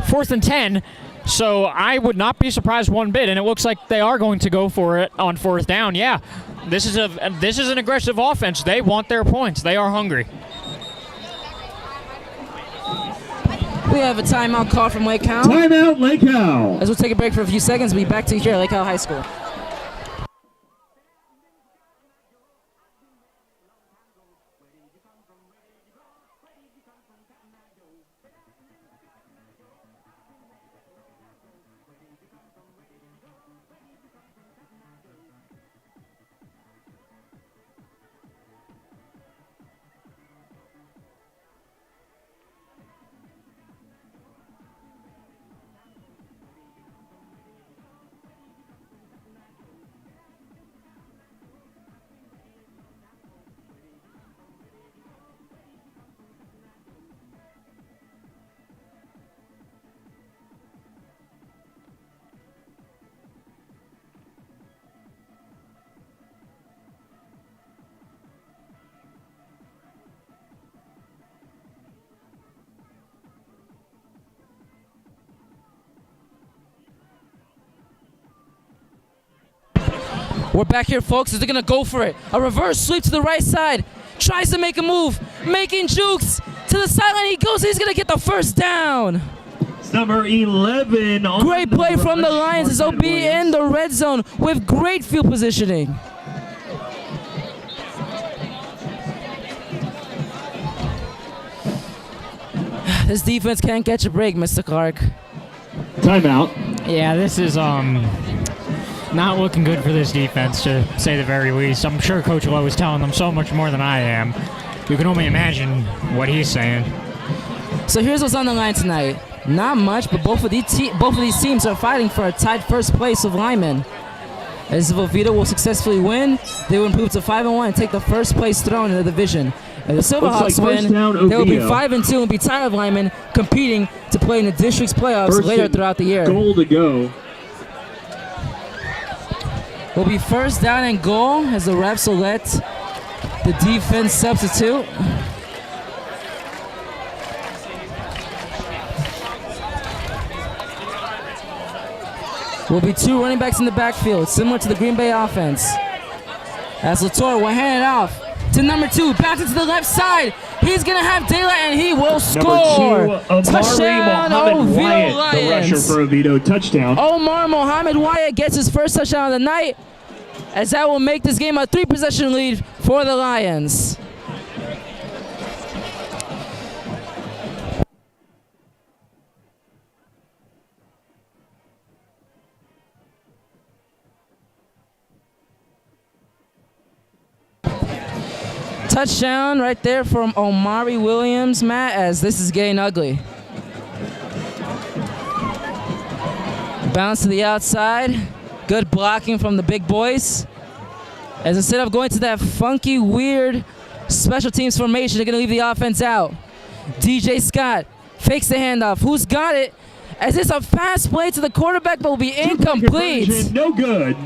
4th and 10. So I would not be surprised one bit, and it looks like they are going to go for it on 4th down. Yeah, this is an aggressive offense. They want their points. They are hungry. We have a timeout call from Lake Howell. Timeout, Lake Howell. As we'll take a break for a few seconds, we'll be back to you here at Lake Howell High School. We're back here, folks, as they're going to go for it. A reverse sweep to the right side. Tries to make a move. Making jukes to the sideline. He goes. He's going to get the first down. It's number 11. Great play from the Lions as OB in the red zone with great field positioning. This defense can't catch a break, Mr. Clark. Timeout. Yeah, this is not looking good for this defense, to say the very least. I'm sure Coach Lowe is telling them so much more than I am. You can only imagine what he's saying. So here's what's on the line tonight. Not much, but both of these teams are fighting for a tied first place with linemen. As if Oviedo will successfully win, they will improve to 5-1 and take the first place throne in the division. If the Silverhawks win, they will be 5-2 and be tied with linemen competing to play in the district's playoffs later throughout the year. Goal to go. Will be first down and goal as the refs will let the defense substitute. Will be 2 running backs in the backfield, similar to the Green Bay offense. As Latour will hand it off to number 2, bounces to the left side. He's going to have daylight and he will score. Number 2, Touchdown, Mohamed Oviedo Wyatt, Lions. the rusher for Oviedo, touchdown. Omar Mohamed Wyatt gets his first touchdown of the night, as that will make this game a 3-possession lead for the Lions. Touchdown right there from Omari Williams, Matt, as this is getting ugly. Bounce to the outside. Good blocking from the big boys. As instead of going to that funky, weird special teams formation, they're going to leave the offense out. DJ Scott fakes the handoff. Who's got it? As it's a fast play to the quarterback, but will be incomplete. No good.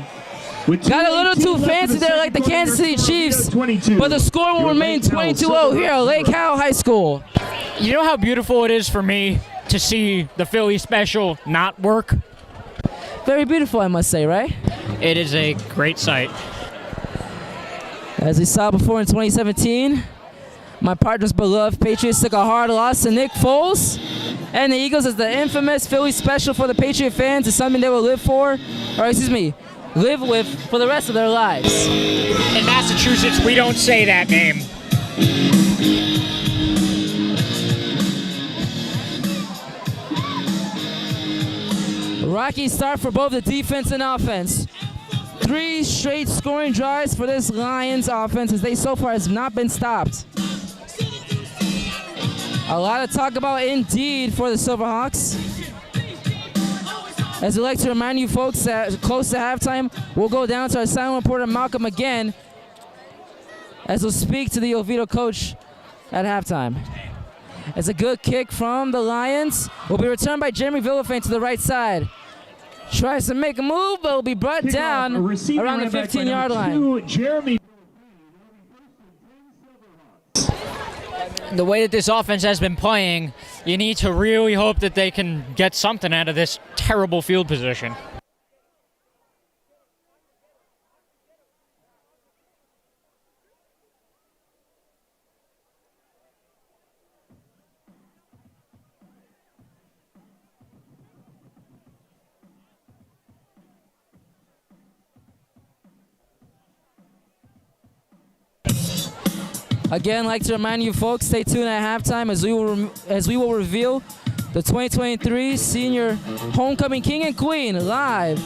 Got a little too fancy there like the Kansas City Chiefs, but the score will remain 22-0 here at Lake Howell High School. You know how beautiful it is for me to see the Philly special not work? Very beautiful, I must say, right? It is a great sight. As we saw before in 2017, my partner's beloved Patriots took a hard loss to Nick Foles, and the Eagles as the infamous Philly special for the Patriot fans is something they will live with for the rest of their lives. In Massachusetts, we don't say that name. Rocky start for both the defense and offense. 3 straight scoring drives for this Lions offense, as they so far has not been stopped. A lot of talk about Indeed for the Silverhawks. As we like to remind you folks that close to halftime, we'll go down to our silent reporter Malcolm again, as we'll speak to the Oviedo coach at halftime. It's a good kick from the Lions. Will be returned by Jeremy Villafane to the right side. Tries to make a move, but will be brought down around the 15-yard line. Jeremy. The way that this offense has been playing, you need to really hope that they can get something out of this terrible field position. Again, like to remind you folks, stay tuned at halftime as we will reveal the 2023 Senior Homecoming King and Queen live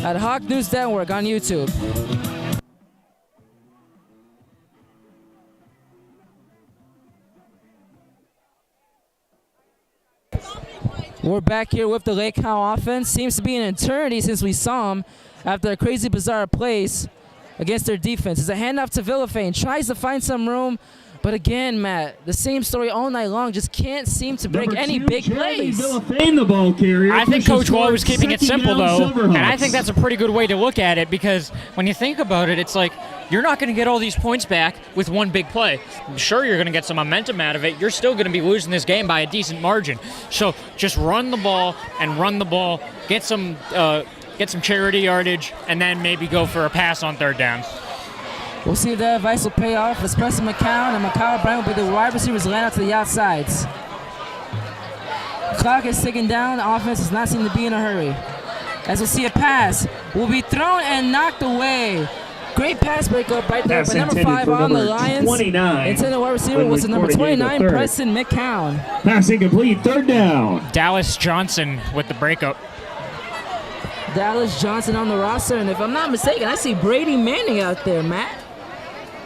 at Hawk News Network on YouTube. We're back here with the Lake Howell offense. Seems to be an eternity since we saw them after a crazy, bizarre plays against their defense. It's a handoff to Villafane. Tries to find some room, but again, Matt, the same story all night long. Just can't seem to break any big plays. The ball carrier. I think Coach Wall was keeping it simple, though, and I think that's a pretty good way to look at it, because when you think about it, it's like you're not going to get all these points back with one big play. Sure, you're going to get some momentum out of it. You're still going to be losing this game by a decent margin. So just run the ball and run the ball. Get some charity yardage, and then maybe go for a pass on third down. We'll see if that advice will pay off. As Preston McCown and McCown Brown will be the wide receivers laying out to the outsides. Clock is ticking down. The offense does not seem to be in a hurry. As we'll see a pass will be thrown and knocked away Great pass breakup right there Pass by number intended 5 for on the number Lions. 29. Intended wide receiver was the number Recording in the 29, third. Preston McCown. Pass incomplete, 3rd down. Dallas Johnson with the breakup. Dallas Johnson on the roster, and if I'm not mistaken, I see Brady Manning out there, Matt.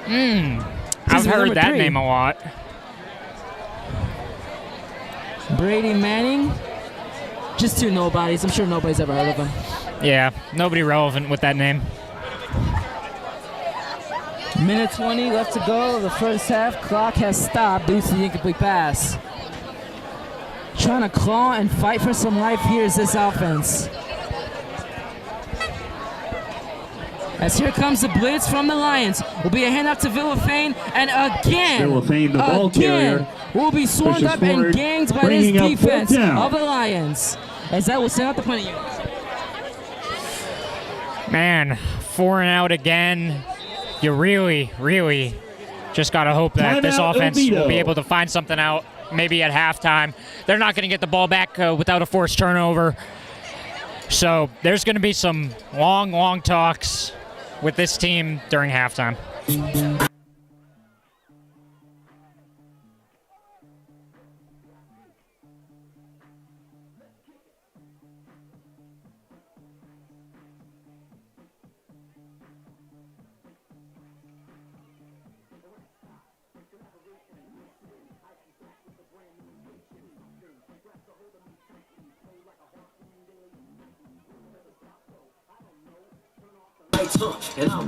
I've heard number that 3. name a lot. Brady Manning. Just 2 nobodies. I'm sure nobody's ever heard of him. Yeah, nobody relevant with that name. Minute 20 left to go. The first half clock has stopped due to the incomplete pass. Trying to claw and fight for some life here is this offense. As here comes the blitz from the Lions. Will be a handoff to Villafane, and again, Villafane, the ball carrier, will be swarmed pushes up and forward, ganged by this bringing up 4th defense down. of the Lions. As that will send out the punting unit. Man, 4 and out again. You really, really just got to hope that this Timeout, offense Oviedo. will be able to find something out maybe at halftime. They're not going to get the ball back without a forced turnover. So there's going to be some long, long talks with this team during halftime.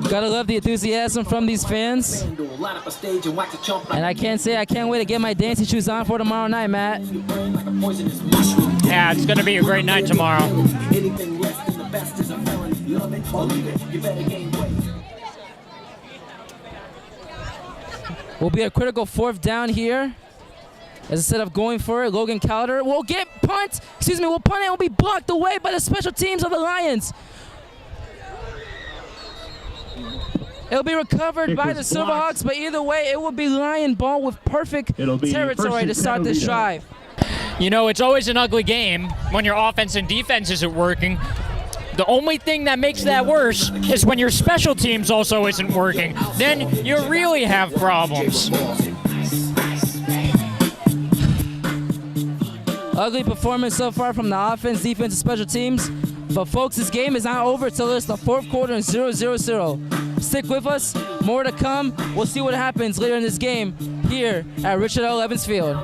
Gotta love the enthusiasm from these fans. And I can't wait to get my dancing shoes on for tomorrow night, Matt. Yeah, it's going to be a great night tomorrow. Will be a critical 4th down here. As instead of going for it, Logan Calder will get punt. Will punt and will be blocked away by the special teams of the Lions. It'll be recovered by the Silverhawks, but either way, it will be Lion ball with perfect territory to start this drive. You know, it's always an ugly game when your offense and defense isn't working. The only thing that makes that worse is when your special teams also isn't working. Then you really have problems. Ugly performance so far from the offense, defense, and special teams. But folks, this game is not over until it's the 4th quarter and 0-0-0. Stick with us, more to come. We'll see what happens later in this game here at Richard L. Evans Field.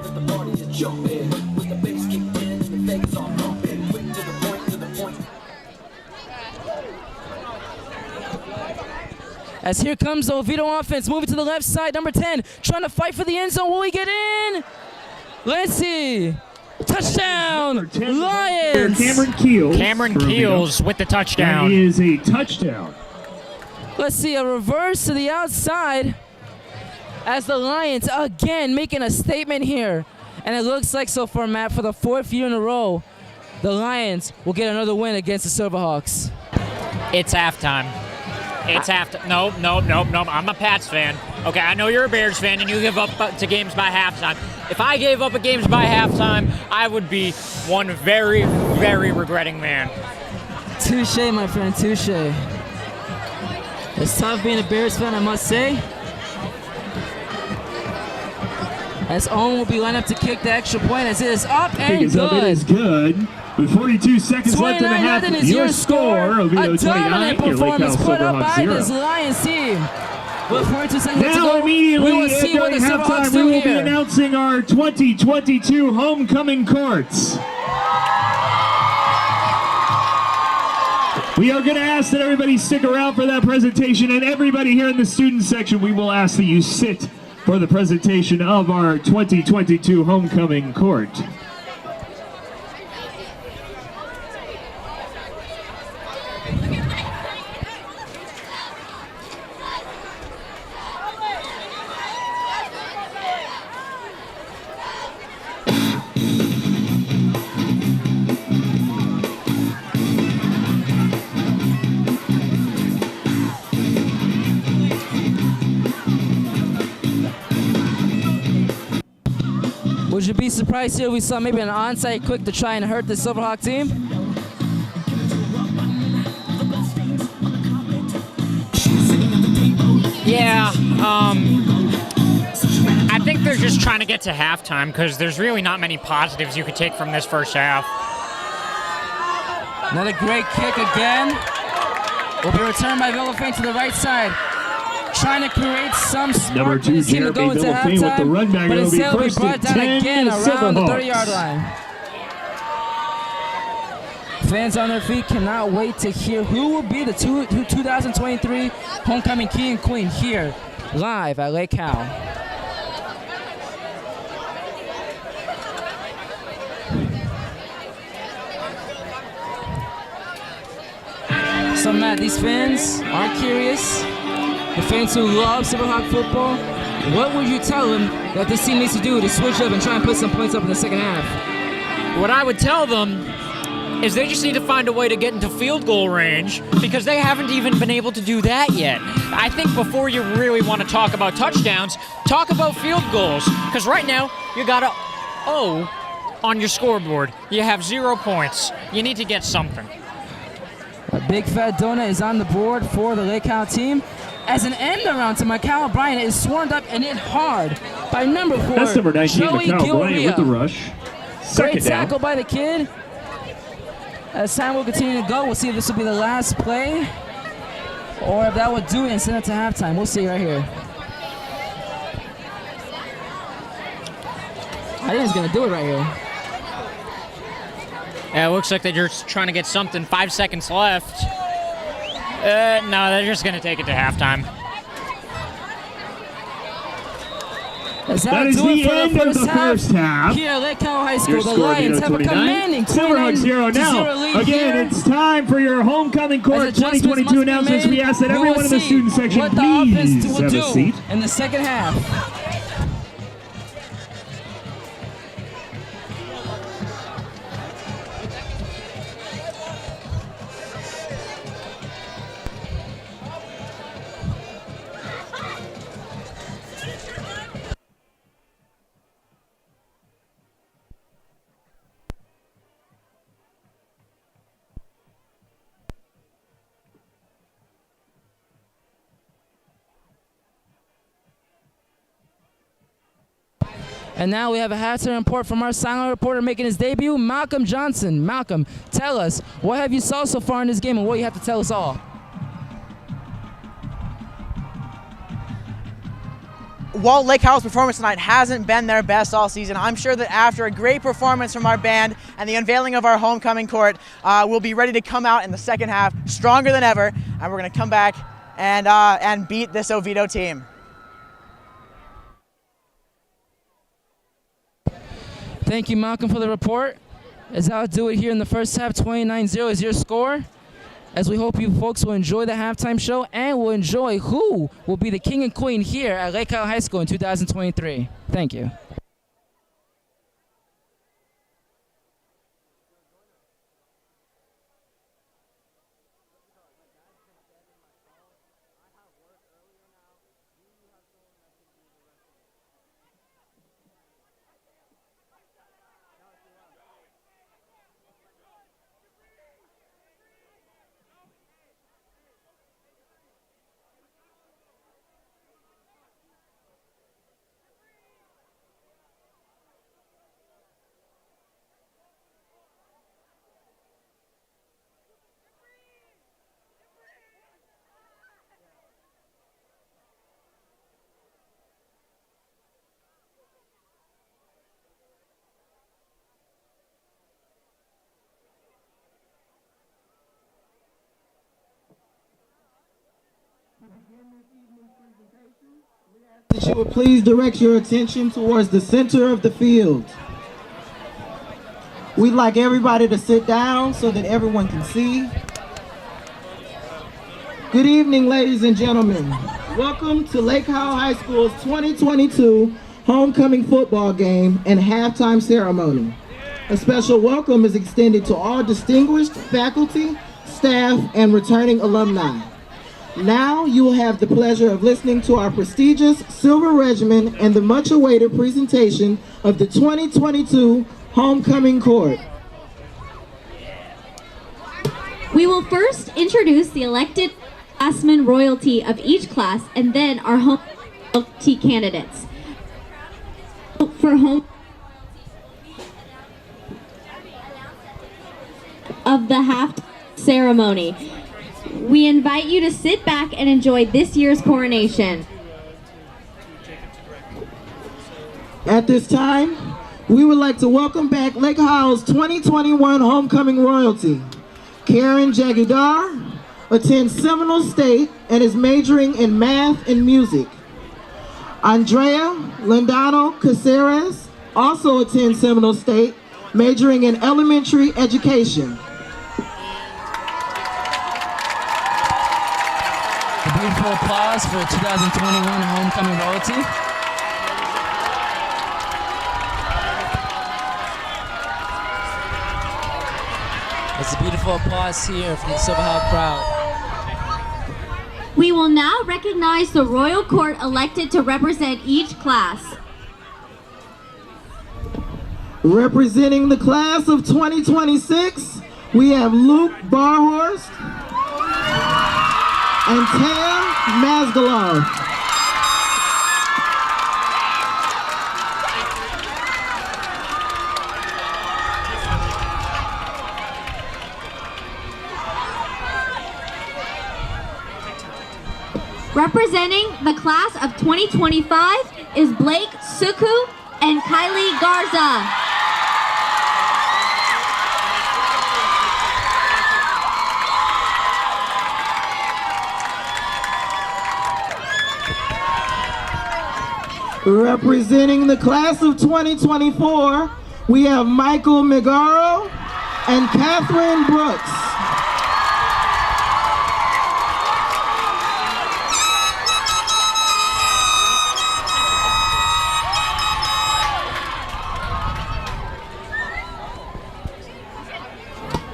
As here comes the Oviedo offense, moving to the left side, number 10, trying to fight for the end zone. Will he get in? Let's see. Touchdown, Lions! Cameron Keels with the touchdown. That is a touchdown. Let's see, a reverse to the outside as the Lions again making a statement here. And it looks like so far, Matt, for the 4th year in a row, the Lions will get another win against the Silverhawks. It's halftime. It's halftime. Nope. I'm a Pats fan. Okay, I know you're a Bears fan and you give up to games by halftime. If I gave up at games by halftime, I would be one very, very regretting man. Touche, my friend, touche. It's tough being a Bears fan, I must say. As Owen will be lined up to kick the extra point as it is up and good. It is good. With 42 seconds left in the half, is your score, Oviedo a dominant 29, your Lake performance Howell put up Silverhawks by 0. this Lions team. With 42 seconds to Now go, immediately we will see what the during Silverhawks halftime, we do will be here. announcing our 2022 homecoming courts. We are going to ask that everybody stick around for that presentation, and everybody here in the student section, we will ask that you sit for the presentation of our 2022 homecoming court. Would you be surprised here if we saw maybe an onside quick to try and hurt the Silverhawk team? I think they're just trying to get to halftime because there's really not many positives you could take from this first half. Another great kick again. Will be returned by Villafane to the right side. Trying to create some spark for his team to go into halftime, but instead will be brought down again around the 30-yard line. Fans on their feet cannot wait to hear who will be the 2023 homecoming king and queen here live at Lake Howell. So Matt, these fans are curious. The fans who love Silverhawk football, what would you tell them that this team needs to do to switch up and try and put some points up in the second half? What I would tell them is they just need to find a way to get into field goal range because they haven't even been able to do that yet. I think before you really want to talk about touchdowns, talk about field goals because right now you got a O on your scoreboard. You have 0 points. You need to get something. A big fat donut is on the board for the Lake Howell team. As an end around to Macau Bryant is swarmed up and hit hard by number 4, That's number 19, Joey Macau Bryant with the rush. Great tackle by the kid. As time will continue to go, we'll see if this will be the last play or if that would do it and send it to halftime. We'll see right here. I think it's going to do it right here. Yeah, it looks like they're just trying to get something. 5 seconds left. No, they're just going to take it to halftime. That is the end of the first half. Here at Lake Howell High School, the Lions have a commanding 0 now. Again, it's time for your homecoming court 2022 announcements. We ask that everyone in the student section please have a seat. In the second half. And now we have a halftime report from our silent reporter making his debut, Malcolm Johnson. Malcolm, tell us, what have you saw so far in this game and what you have to tell us all? While Lake Howell's performance tonight hasn't been their best all season, I'm sure that after a great performance from our band and the unveiling of our homecoming court, we'll be ready to come out in the second half stronger than ever, and we're going to come back and beat this Oviedo team. Thank you, Malcolm, for the report. As I'll do it here in the first half, 29-0 is your score. As we hope you folks will enjoy the halftime show and will enjoy who will be the king and queen here at Lake Howell High School in 2023. Thank you. That you would please direct your attention towards the center of the field. We'd like everybody to sit down so that everyone can see. Good evening, ladies and gentlemen. Welcome to Lake Howell High School's 2022 homecoming football game and halftime ceremony. A special welcome is extended to all distinguished faculty, staff, and returning alumni. Now you will have the pleasure of listening to our prestigious Silver Regiment and the much-awaited presentation of the 2022 Homecoming Court. We will first introduce the elected classmen royalty of each class and then our home royalty candidates. For home of the half ceremony, we invite you to sit back and enjoy this year's coronation. At this time, we would like to welcome back Lake Howell's 2021 homecoming royalty. Karen Jagadar attends Seminole State and is majoring in math and music. Andrea Lindano Caceres also attends Seminole State, majoring in elementary education. A beautiful applause for 2021 homecoming royalty. It's a beautiful applause here from the Silver Hawk crowd. We will now recognize the royal court elected to represent each class. Representing the class of 2026, we have Luke Barhorst and Tam Mazgalov. Representing the class of 2025 is Blake Suku and Kylie Garza. Representing the class of 2024, we have Michael Migaro and Catherine Brooks.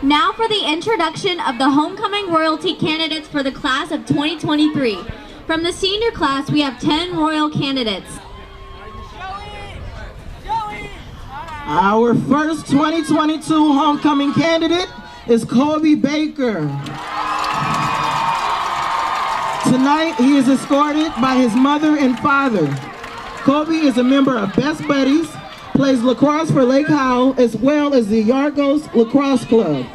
Now for the introduction of the homecoming royalty candidates for the class of 2023. From the senior class, we have 10 royal candidates. Our first 2022 homecoming candidate is Kobe Baker. Tonight, he is escorted by his mother and father. Kobe is a member of Best Buddies, plays lacrosse for Lake Howell, as well as the Yargos Lacrosse Club.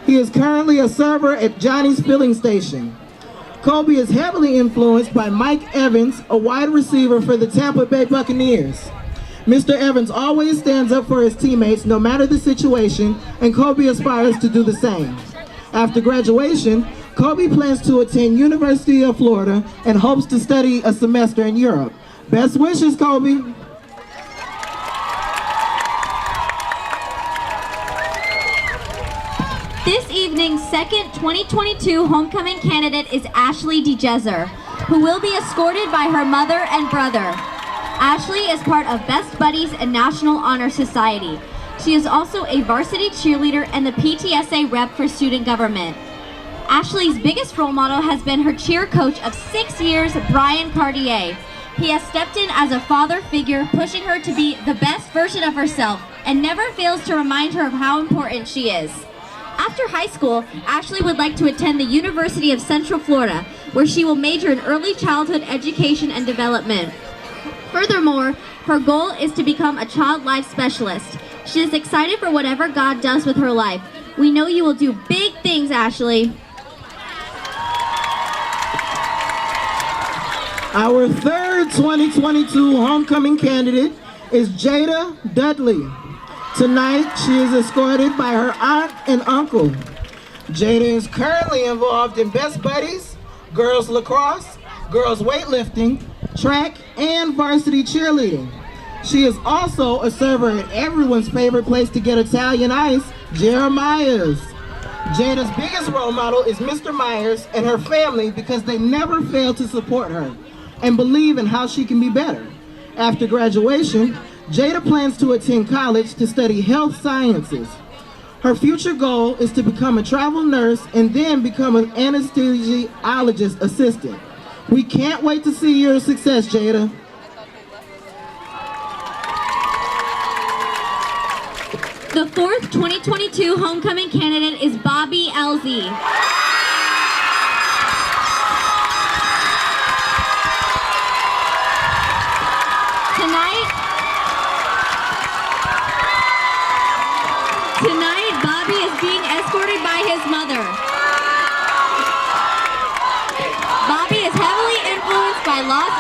He is currently a server at Johnny's Filling Station. Kobe is heavily influenced by Mike Evans, a wide receiver for the Tampa Bay Buccaneers. Mr. Evans always stands up for his teammates no matter the situation, and Kobe aspires to do the same. After graduation, Kobe plans to attend University of Florida and hopes to study a semester in Europe. Best wishes, Kobe. This evening's second 2022 homecoming candidate is Ashley DeJezer, who will be escorted by her mother and brother. Ashley is part of Best Buddies and National Honor Society. She is also a varsity cheerleader and the PTSA rep for student government. Ashley's biggest role model has been her cheer coach of 6 years, Brian Cartier. He has stepped in as a father figure, pushing her to be the best version of herself and never fails to remind her of how important she is. After high school, Ashley would like to attend the University of Central Florida, where she will major in early childhood education and development. Furthermore, her goal is to become a child life specialist. She is excited for whatever God does with her life. We know you will do big things, Ashley. Our third 2022 homecoming candidate is Jada Dudley. Tonight, she is escorted by her aunt and uncle. Jada is currently involved in Best Buddies, girls lacrosse, girls weightlifting, track, and varsity cheerleading. She is also a server at everyone's favorite place to get Italian ice, Jeremiah's. Jada's biggest role model is Mr. Myers and her family because they never fail to support her and believe in how she can be better. After graduation, Jada plans to attend college to study health sciences. Her future goal is to become a travel nurse and then become an anesthesiologist assistant. We can't wait to see your success, Jada. The fourth 2022 homecoming candidate is Bobby Elzy.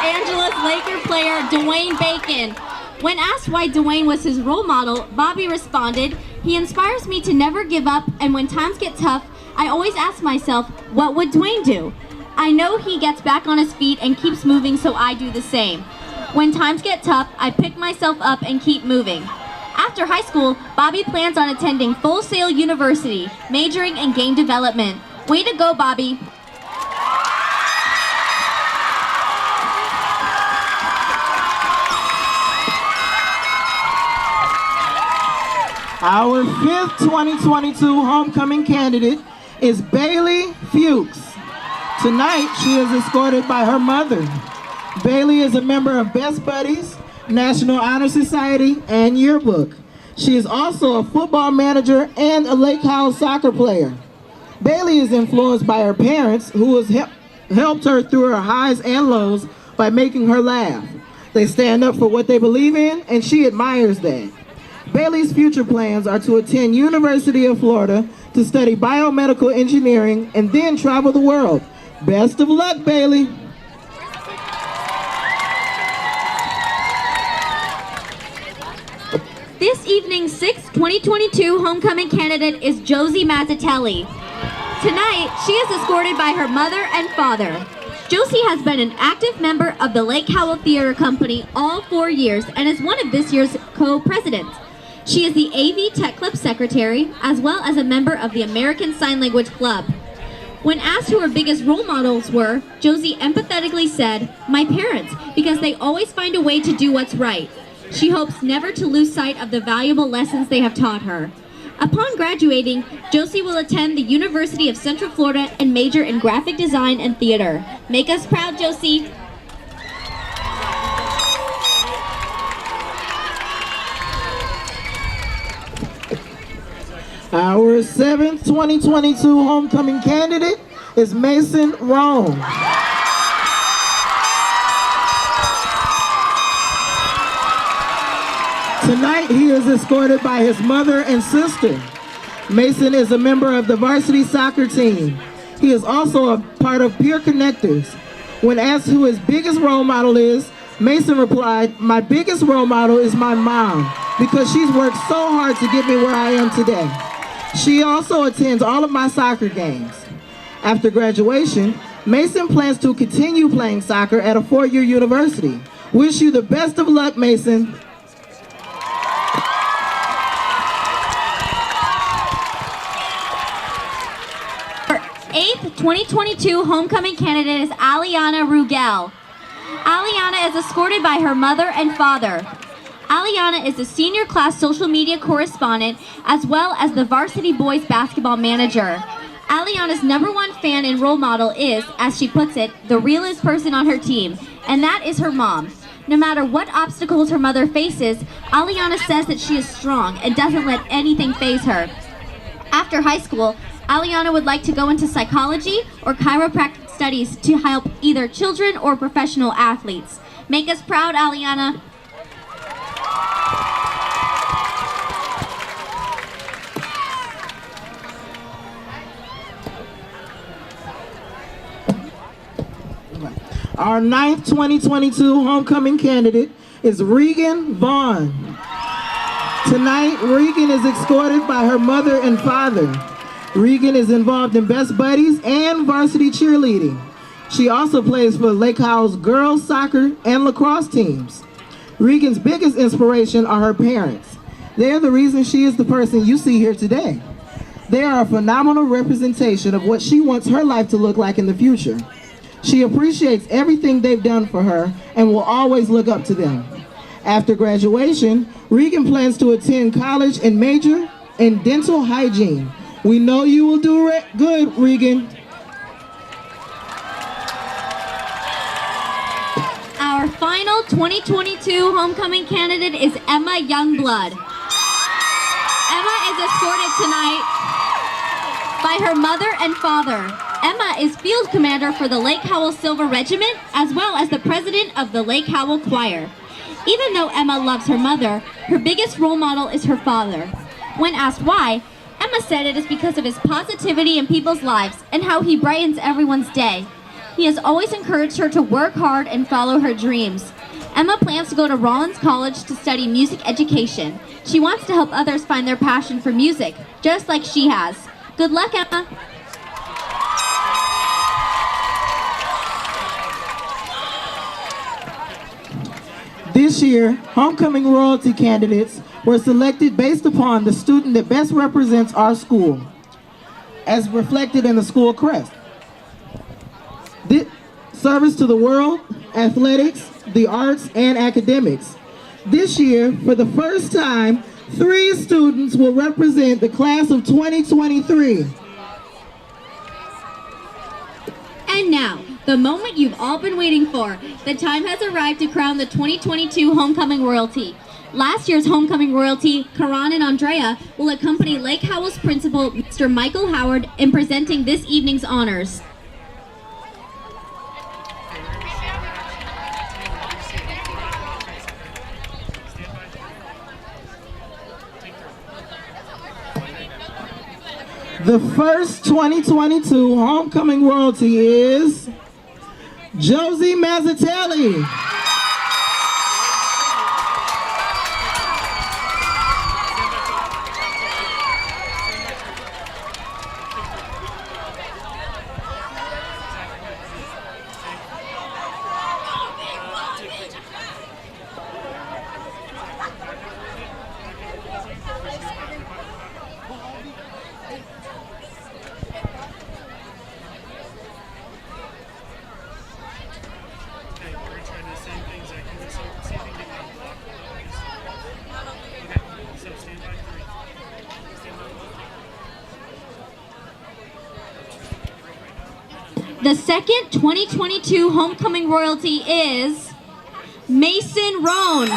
Angeles Laker player Dwayne Bacon. When asked why Dwayne was his role model, Bobby responded, "He inspires me to never give up, and when times get tough, I always ask myself, what would Dwayne do? I know he gets back on his feet and keeps moving, so I do the same. When times get tough, I pick myself up and keep moving." After high school, Bobby plans on attending Full Sail University, majoring in game development. Way to go, Bobby. Our fifth 2022 homecoming candidate is Bailey Fuchs. Tonight, she is escorted by her mother. Bailey is a member of Best Buddies, National Honor Society, and Yearbook. She is also a football manager and a Lake Howell soccer player. Bailey is influenced by her parents, who has helped her through her highs and lows by making her laugh. They stand up for what they believe in, and she admires that. Bailey's future plans are to attend University of Florida to study biomedical engineering and then travel the world. Best of luck, Bailey. This evening's 6th 2022 homecoming candidate is Josie Mazzatelli. Tonight, she is escorted by her mother and father. Josie has been an active member of the Lake Howell Theater Company all 4 years and is one of this year's co-presidents. She is the AV Tech Club secretary, as well as a member of the American Sign Language Club. When asked who her biggest role models were, Josie empathetically said, "My parents, because they always find a way to do what's right." She hopes never to lose sight of the valuable lessons they have taught her. Upon graduating, Josie will attend the University of Central Florida and major in graphic design and theater. Make us proud, Josie. Our seventh 2022 homecoming candidate is Mason Rome. Tonight, he is escorted by his mother and sister. Mason is a member of the varsity soccer team. He is also a part of Peer Connectors. When asked who his biggest role model is, Mason replied, "My biggest role model is my mom, because she's worked so hard to get me where I am today. She also attends all of my soccer games." After graduation, Mason plans to continue playing soccer at a 4-year university. Wish you the best of luck, Mason. Our 8th 2022 homecoming candidate is Aliana Rugel. Aliana is escorted by her mother and father. Aliana is the senior class social media correspondent as well as the varsity boys basketball manager. Aliana's #1 fan and role model is, as she puts it, the realest person on her team, and that is her mom. No matter what obstacles her mother faces, Aliana says that she is strong and doesn't let anything faze her. After high school, Aliana would like to go into psychology or chiropractic studies to help either children or professional athletes. Make us proud, Aliana. Our 9th 2022 homecoming candidate is Regan Vaughn. Tonight, Regan is escorted by her mother and father. Regan is involved in Best Buddies and varsity cheerleading. She also plays for Lake Howell's girls soccer and lacrosse teams. Regan's biggest inspiration are her parents. They are the reason she is the person you see here today. They are a phenomenal representation of what she wants her life to look like in the future. She appreciates everything they've done for her and will always look up to them. After graduation, Regan plans to attend college and major in dental hygiene. We know you will do good, Regan. Our final 2022 homecoming candidate is Emma Youngblood. Emma is escorted tonight by her mother and father. Emma is field commander for the Lake Howell Silver Regiment, as well as the president of the Lake Howell Choir. Even though Emma loves her mother, her biggest role model is her father. When asked why, Emma said it is because of his positivity in people's lives and how he brightens everyone's day. He has always encouraged her to work hard and follow her dreams. Emma plans to go to Rollins College to study music education. She wants to help others find their passion for music, just like she has. Good luck, Emma. This year, homecoming royalty candidates were selected based upon the student that best represents our school, as reflected in the school crest. Service to the world, athletics, the arts, and academics. This year, for the first time, 3 students will represent the class of 2023. And now, the moment you've all been waiting for. The time has arrived to crown the 2022 Homecoming Royalty. Last year's Homecoming Royalty, Karan and Andrea, will accompany Lake Howell's principal, Mr. Michael Howard, in presenting this evening's honors. The first 2022 homecoming royalty is Josie Mazzatelli. The second 2022 Homecoming Royalty is Mason Roan.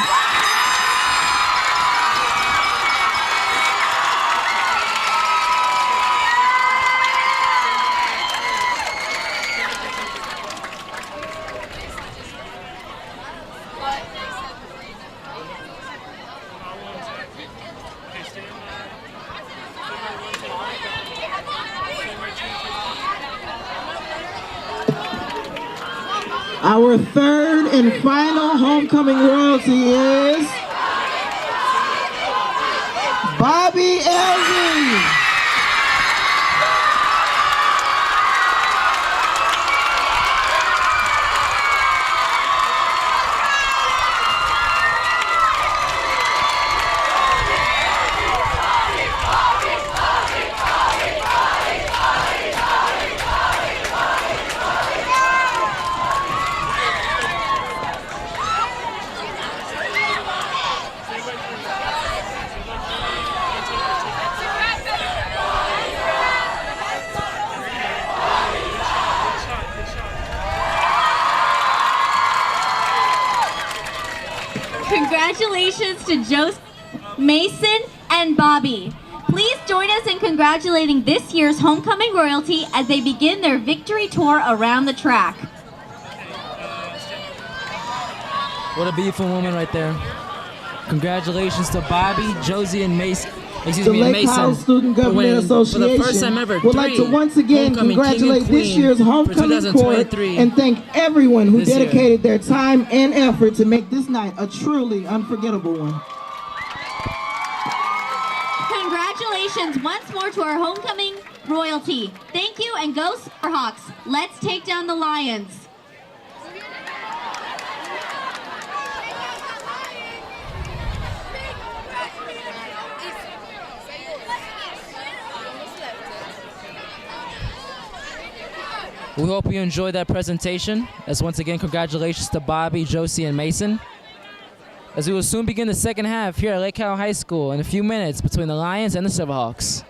Our third and final homecoming royalty is Bobby Elsie. Congratulations to Joseph, Mason, and Bobby. Please join us in congratulating this year's Homecoming Royalty as they begin their victory tour around the track. What a beautiful woman right there. Congratulations to Bobby, Josie, and Mason. The Lake Howell Student Government Association for the first time ever, would like to once again congratulate this year's homecoming court and thank everyone who dedicated their time and effort to make this night a truly unforgettable one. Congratulations once more to our homecoming royalty. Thank you, and go Silverhawks. Let's take down the Lions. We hope you enjoyed that presentation. As once again, congratulations to Bobby, Josie, and Mason. As we will soon begin the second half here at Lake Howell High School in a few minutes between the Lions and the Silverhawks.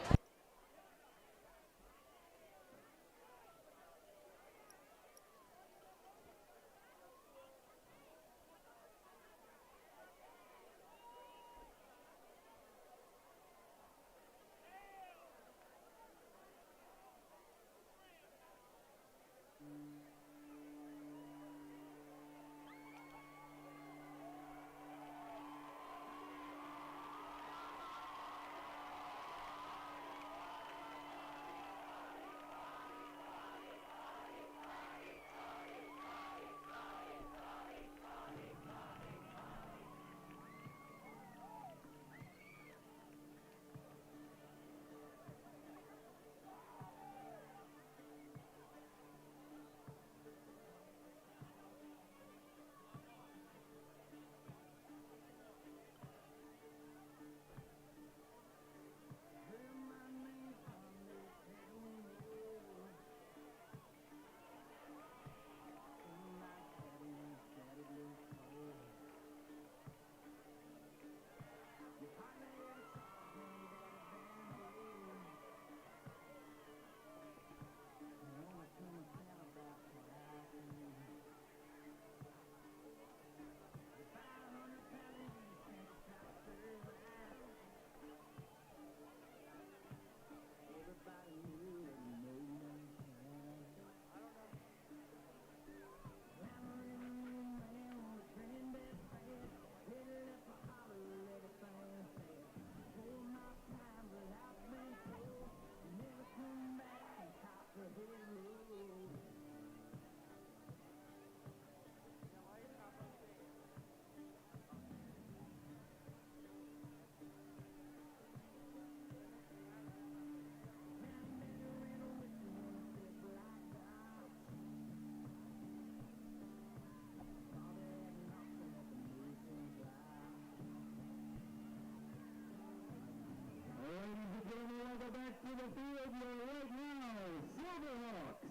the field your right now, Silverhawks.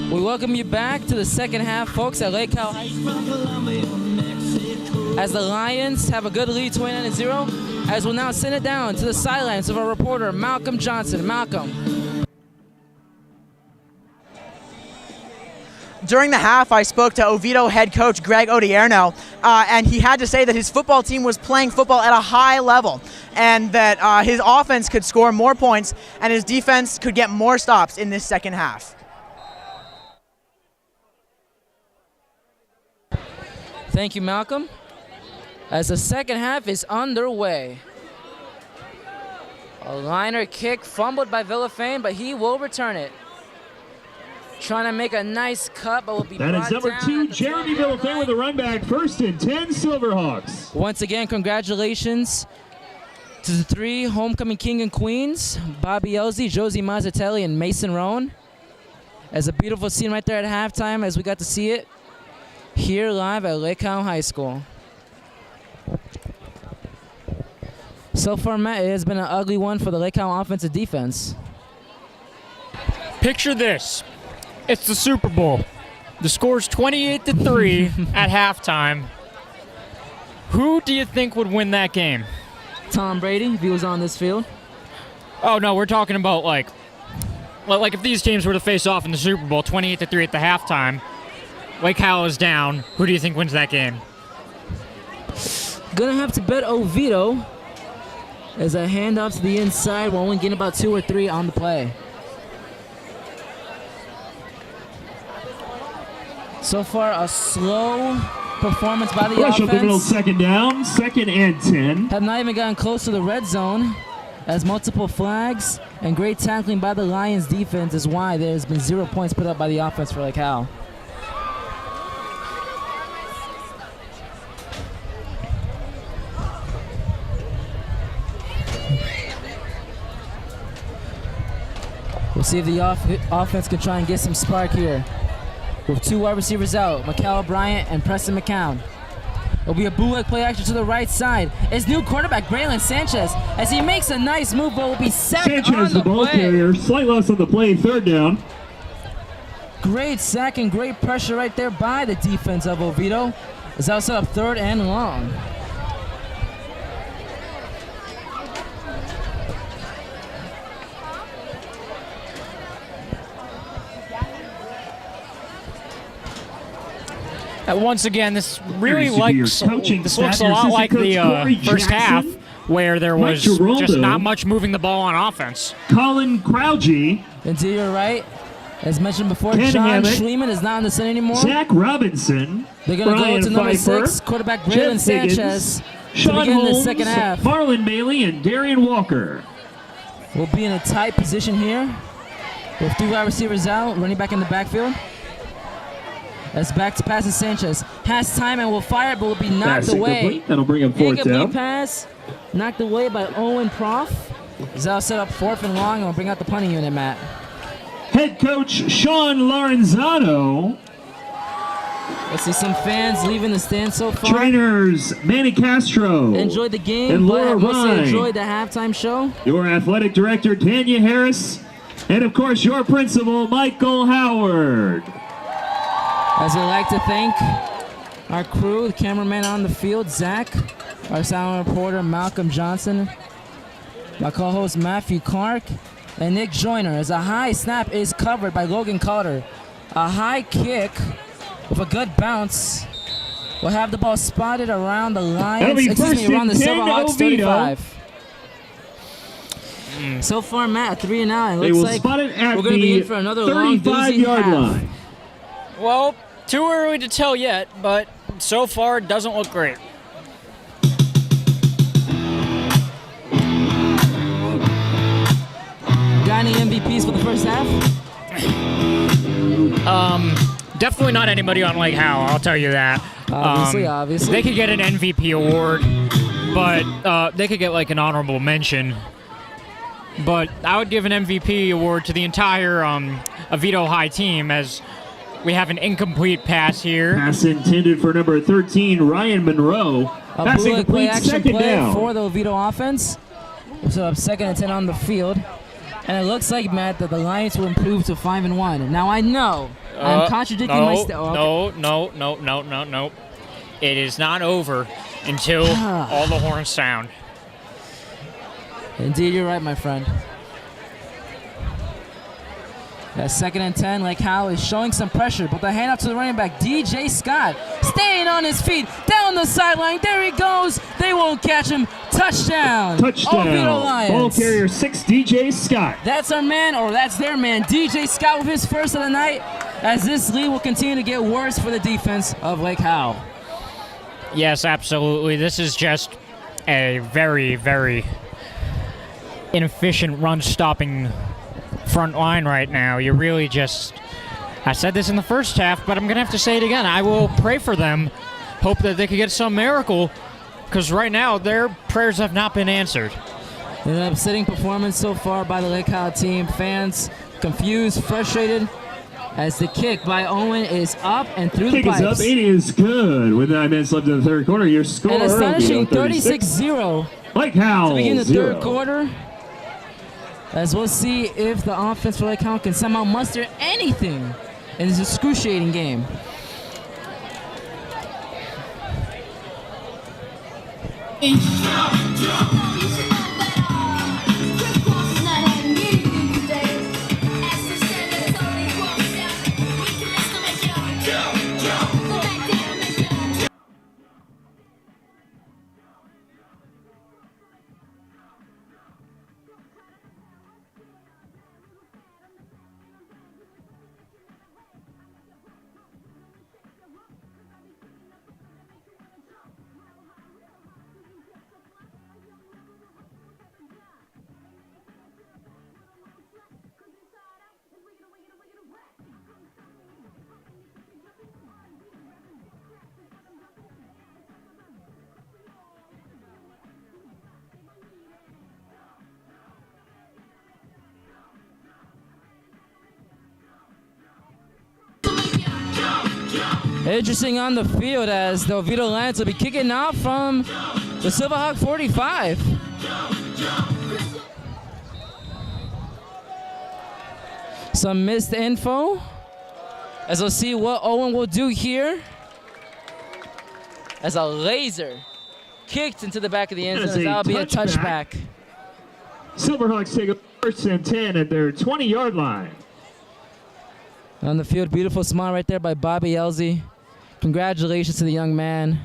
We welcome you back to the second half, folks, at Lake Howell High School. As the Lions have a good lead, 29-0, as we'll now send it down to the sidelines of our reporter, Malcolm Johnson. Malcolm. During the half, I spoke to Oviedo head coach Greg Odierno, and he had to say that his football team was playing football at a high level, and that his offense could score more points and his defense could get more stops in this second half. Thank you, Malcolm. As the second half is underway. A liner kick fumbled by Villafane, but he will return it. Trying to make a nice cut, but will be brought down. That is number 2, Jeremy Villafane with a run back, 1st and 10, Silverhawks. Once again, congratulations to the 3 homecoming king and queens, Bobby Elsie, Josie Mazzatelli, and Mason Roan. As a beautiful scene right there at halftime, as we got to see it here live at Lake Howell High School. So far, Matt, it has been an ugly one for the Lake Howell offensive defense. Picture this. It's the Super Bowl. The score's 28-3 at halftime. Who do you think would win that game? Tom Brady, if he was on this field. Oh, no, we're talking about like if these teams were to face off in the Super Bowl, 28-3 at the halftime, Lake Howell is down. Who do you think wins that game? Gonna have to bet Oviedo as a handoff to the inside. We're only getting about 2 or 3 on the play. So far, a slow performance by the Push offense. up the middle, second down, 2nd and 10. Have not even gotten close to the red zone, as multiple flags and great tackling by the Lions defense is why there's been 0 points put up by the offense for Lake Howell. We'll see if the offense can try and get some spark here. With 2 wide receivers out, Mikal Bryant and Preston McCown. It'll be a bootleg play action to the right side. It's new quarterback Braylon Sanchez as he makes a nice move, but will be sacked Sanchez, on the ball play. carrier, slight loss on the play, 3rd down. Great sack and great pressure right there by the defense of Oviedo. Is now set up 3rd and long. Once again, this really looks a lot like the first half, where there was just not much moving the ball on offense. Colin Crougy. And to your right, as mentioned before, John Schliemann is not in the center anymore. Zach Robinson. They're going to go to number Pfeiffer, 6, quarterback Braylon Sanchez, to Sean begin Holmes, the second half. Marlon Bailey, and Darian Walker. We'll be in a tight position here with 3 wide receivers out, running back in the backfield. That's back to pass, and Sanchez has time and will fire, but will be knocked away. Incomplete. That'll bring him 4th down. Incomplete pass, knocked away by Owen Proff. Zal set up 4th and long, and we'll bring out the punting unit, Matt. Head coach Sean Lorenzano Let's see some fans leaving the stand so far. Trainers Manny Castro. Enjoyed the game, and but I Laura mostly Ryan. enjoyed the halftime show. Your athletic director, Tanya Harris. And of course, your principal, Michael Howard. As we'd like to thank our crew, the cameraman on the field, Zach, our sound reporter, Malcolm Johnson, my co-host, Matthew Clark, and Nick Joyner, as a high snap is covered by Logan Carter. A high kick with a good bounce will have the ball spotted around the Lions, around the Silverhawks 35. So far, Matt, 3-9. They Looks will like spot it at we're going to be the in for another long 35-yard doozy line. Well, too early to tell yet, but so far it doesn't look great. Got any MVPs for the first half? Definitely not anybody on Lake Howell, I'll tell you that. Obviously. They could get an MVP award, but they could get like an honorable mention. But I would give an MVP award to the entire Oviedo High team, as we have an incomplete pass here. Pass intended for number 13, Ryan Monroe. A Passing bootleg play complete, action second play down. for the Oviedo offense. So up 2nd and 10 on the field. And it looks like, Matt, that the Lions will improve to 5-1. Now I know I'm contradicting my No. It is not over until all the horns sound. Indeed, you're right, my friend. That 2nd and 10, Lake Howell is showing some pressure, but the handoff to the running back, DJ Scott, staying on his feet, down the sideline. There he goes. They won't catch him. Touchdown. Oviedo Lions. Ball carrier 6, DJ Scott. That's our man, or that's their man, DJ Scott, with his first of the night, as this lead will continue to get worse for the defense of Lake Howell. Yes, absolutely. This is just a very, very inefficient run-stopping front line right now. You really just... I said this in the first half, but I'm going to have to say it again. I will pray for them, hope that they could get some miracle, because right now their prayers have not been answered. An upsetting performance so far by the Lake Howell team. Fans confused, frustrated, as the kick by Owen is up and through the pipes. Kick is up. It is good. With 9 minutes left in the third quarter, your score, An astonishing Oviedo 36-0 Lake Howell to begin the 0. third quarter. As we'll see if the offense for Lake Howell can somehow muster anything in this excruciating game. Interesting on the field, as the Oviedo Lions will be kicking off from the Silverhawk 45. Some missed info, as we'll see what Owen will do here. As a laser kicked into the back of the end zone, as that'll be a touchback. Silverhawks take a 1st and 10 at their 20-yard line. On the field, beautiful smile right there by Bobby Elzy. Congratulations to the young man.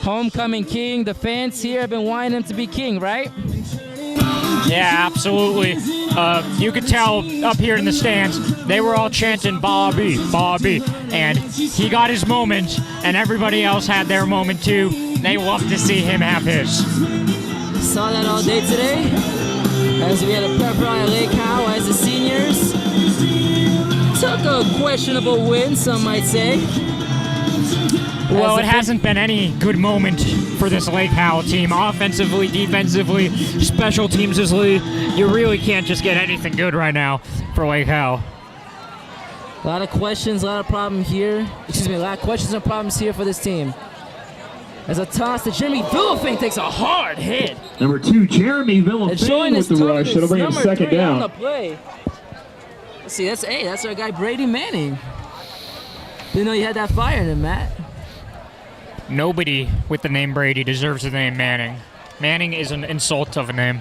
Homecoming king. The fans here have been wanting him to be king, right? Yeah, absolutely. You could tell up here in the stands, they were all chanting Bobby, Bobby. And he got his moment, and everybody else had their moment too. They love to see him have his. Saw that all day today, as we had a prep run at Lake Howell as the seniors took a questionable win, some might say. Well, it hasn't been any good moment for this Lake Howell team. Offensively, defensively, special teamsly, you really can't just get anything good right now for Lake Howell. A lot of questions, a lot of problems here. Excuse me, a lot of questions and problems here for this team. As a toss to Jeremy Villafane takes a hard hit. Number 2, Jeremy Villafane with the rush. That'll bring him second down. On the play. Let's see, that's our guy Brady Manning. Didn't know you had that fire in him, Matt. Nobody with the name Brady deserves the name Manning. Manning is an insult of a name.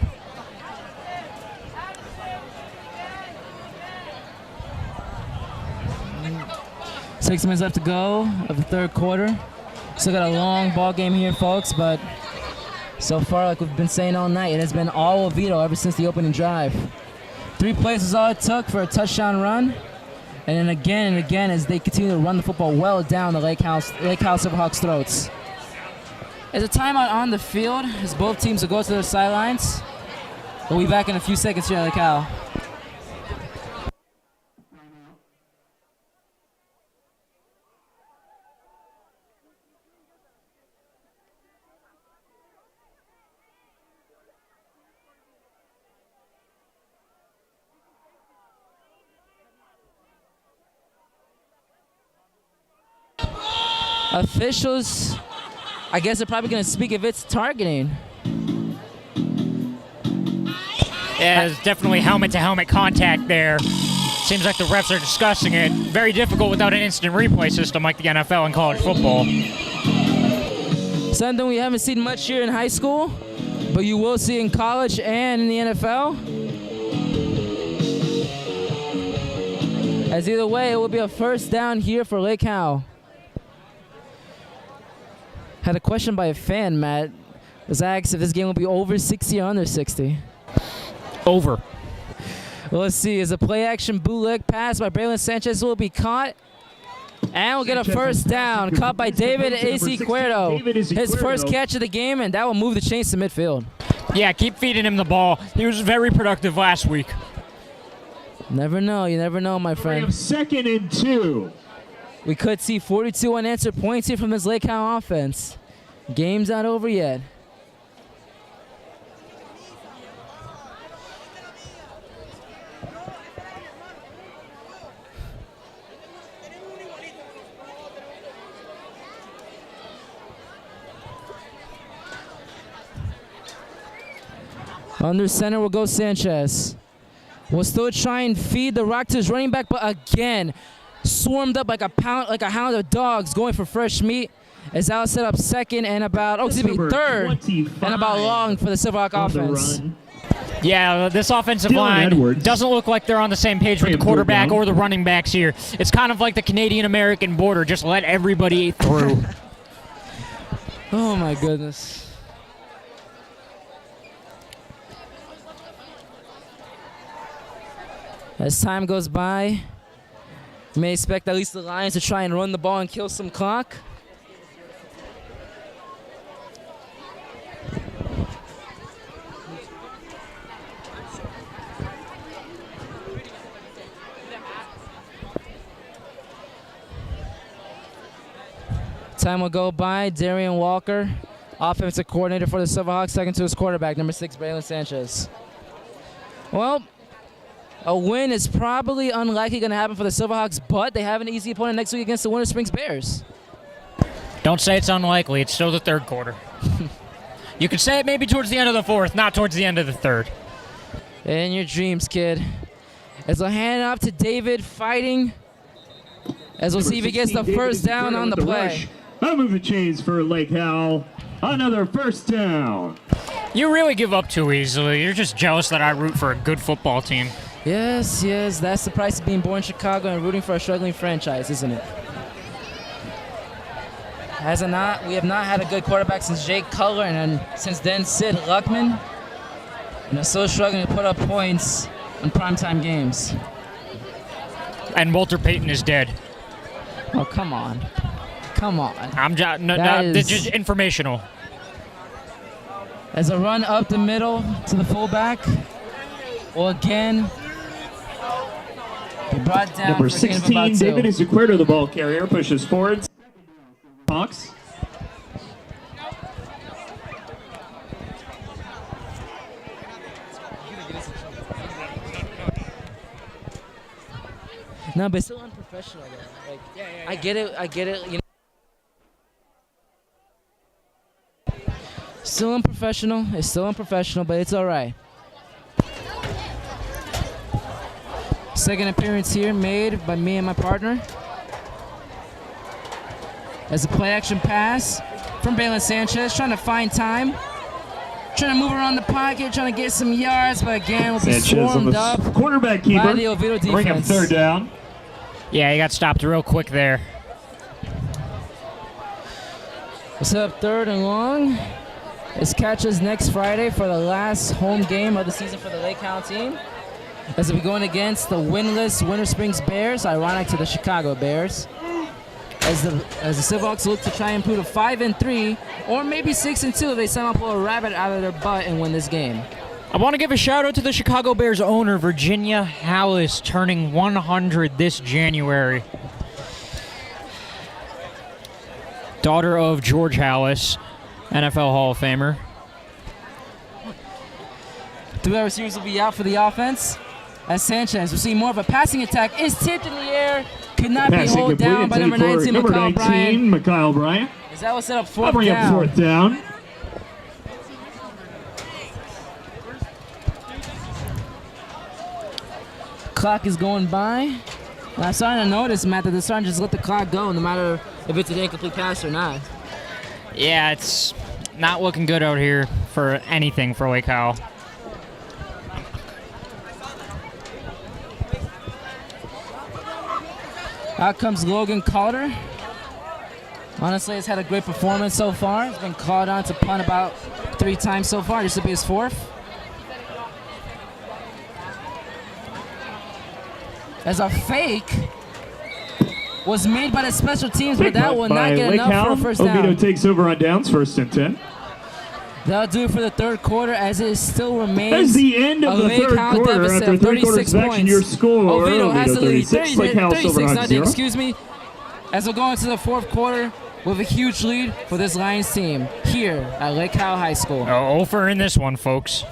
Six minutes left to go of the third quarter. Still got a long ball game here, folks, but so far, like we've been saying all night, it has been all Oviedo ever since the opening drive. 3 plays is all it took for a touchdown run. And then again and again as they continue to run the football well down the Lake Howell Silverhawks' throats. There's a timeout on the field as both teams will go to their sidelines. We'll be back in a few seconds here at Lake Howell. Officials, I guess they're probably going to speak if it's targeting. Yeah, there's definitely helmet-to-helmet contact there. Seems like the refs are discussing it. Very difficult without an instant replay system like the NFL and college football. Something we haven't seen much here in high school, but you will see in college and in the NFL. As either way, it will be a first down here for Lake Howell. Had a question by a fan, Matt. Was asked if this game will be over 60 or under 60. Over. Well, let's see. As a play-action bootleg pass by Braylon Sanchez will be caught. And we'll get a first down. Caught by David Izquierdo. His first catch of the game, and that will move the chains to midfield. Yeah, keep feeding him the ball. He was very productive last week. Never know. You never know, my friend. We have 2nd and 2. We could see 42 unanswered points here from this Lake Howell offense. Game's not over yet. Under center will go Sanchez. We'll still try and feed the rock to his running back, but again, swarmed up like a hound of dogs going for fresh meat. As Al set up second and about, third and about long for the Silverhawk offense. Yeah, this offensive line doesn't look like they're on the same page with the quarterback or the running backs here. It's kind of like the Canadian-American border. Just let everybody through. Oh, my goodness. As time goes by, you may expect at least the Lions to try and run the ball and kill some clock. Time will go by. Darian Walker, offensive coordinator for the Silverhawks, second to his quarterback, number 6, Braylon Sanchez. Well, a win is probably unlikely going to happen for the Silverhawks, but they have an easy opponent next week against the Winter Springs Bears. Don't say it's unlikely. It's still the third quarter. You could say it maybe towards the end of the fourth, not towards the end of the third. In your dreams, kid. As we'll hand it off to David fighting, as we'll see if he gets the first down on the play. I'll move the chains for Lake Howell. Another first down. You really give up too easily. You're just jealous that I root for a good football team. Yes, that's the price of being born in Chicago and rooting for a struggling franchise, isn't it? We have not had a good quarterback since Jake Cutler, and since then Sid Luckman. And they're still struggling to put up points in primetime games. And Walter Payton is dead. Oh, come on. Come on. This is informational. As a run up the middle to the fullback, will again be brought down. Number 16, David Izquierdo, the ball carrier, pushes forward. Hawks. No, but it's still unprofessional. Though. Like, I get it. You know. Still unprofessional. It's still unprofessional, but it's all right. Second appearance here made by me and my partner. As a play-action pass from Balin Sanchez, trying to find time. Trying to move around the pocket, trying to get some yards, but again, will be swarmed up quarterback keeper by the Oviedo defense. Bring him third down. Yeah, he got stopped real quick there. It's up 3rd and long. It's catches next Friday for the last home game of the season for the Lake Howell team. As we're going against the winless Winter Springs Bears, ironic to the Chicago Bears. As the Silverhawks look to try and improve to 5-3, or maybe 6-2 if they somehow pull a rabbit out of their butt and win this game. I want to give a shout out to the Chicago Bears owner, Virginia Howell, turning 100 this January. Daughter of George Howell, NFL Hall of Famer. 3 receivers will be out for the offense. As Sanchez, we're seeing more of a passing attack, is tipped in the air, could not be held down by number 19, Mikhail Bryant. Is that what set up 4th down? Bring up 4th down. Clock is going by. And I'm starting to notice, Matt, that they're starting to just let the clock go, no matter if it's an incomplete pass or not. Yeah, it's not looking good out here for anything for Lake Howell. Out comes Logan Calder. Honestly, he's had a great performance so far. He's been called on to punt about 3 times so far. This will be his 4th. As a fake was made by the special teams, but that will not get enough for a first down. Oviedo takes over on downs, 1st and 10. That'll do it for the 3rd quarter, as it still remains That's the end of the 3rd quarter. After 3 quarters back in your score, Oviedo has the lead, 36-0. Excuse me. As we're going to the 4th quarter with a huge lead for this Lions team here at Lake Howell High School. Oh, over in this one, folks.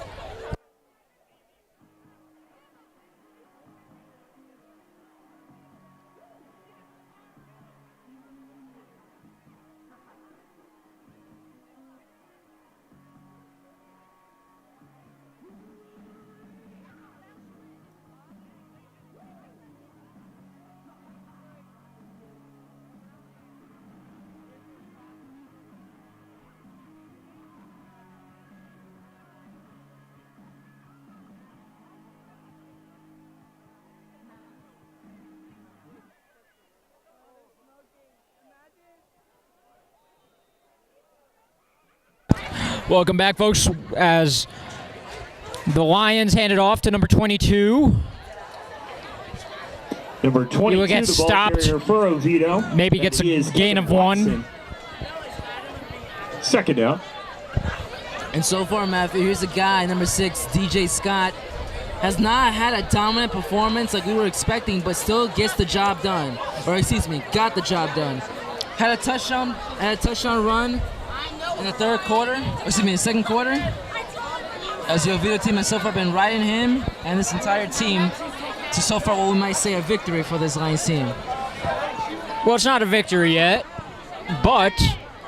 Welcome back, folks, as the Lions hand it off to number 22. Number 22, he will get the ball stopped. carrier for Oviedo. Maybe gets a gain of 1. 2nd down. And so far, Matthew, here's a guy, number 6, DJ Scott, has not had a dominant performance like we were expecting, but still gets the job done. Or excuse me, got the job done. Had a touchdown run in the 3rd quarter, or excuse me, the 2nd quarter. As the Oviedo team has so far been riding him and this entire team to so far what we might say a victory for this Lions team. Well, it's not a victory yet, but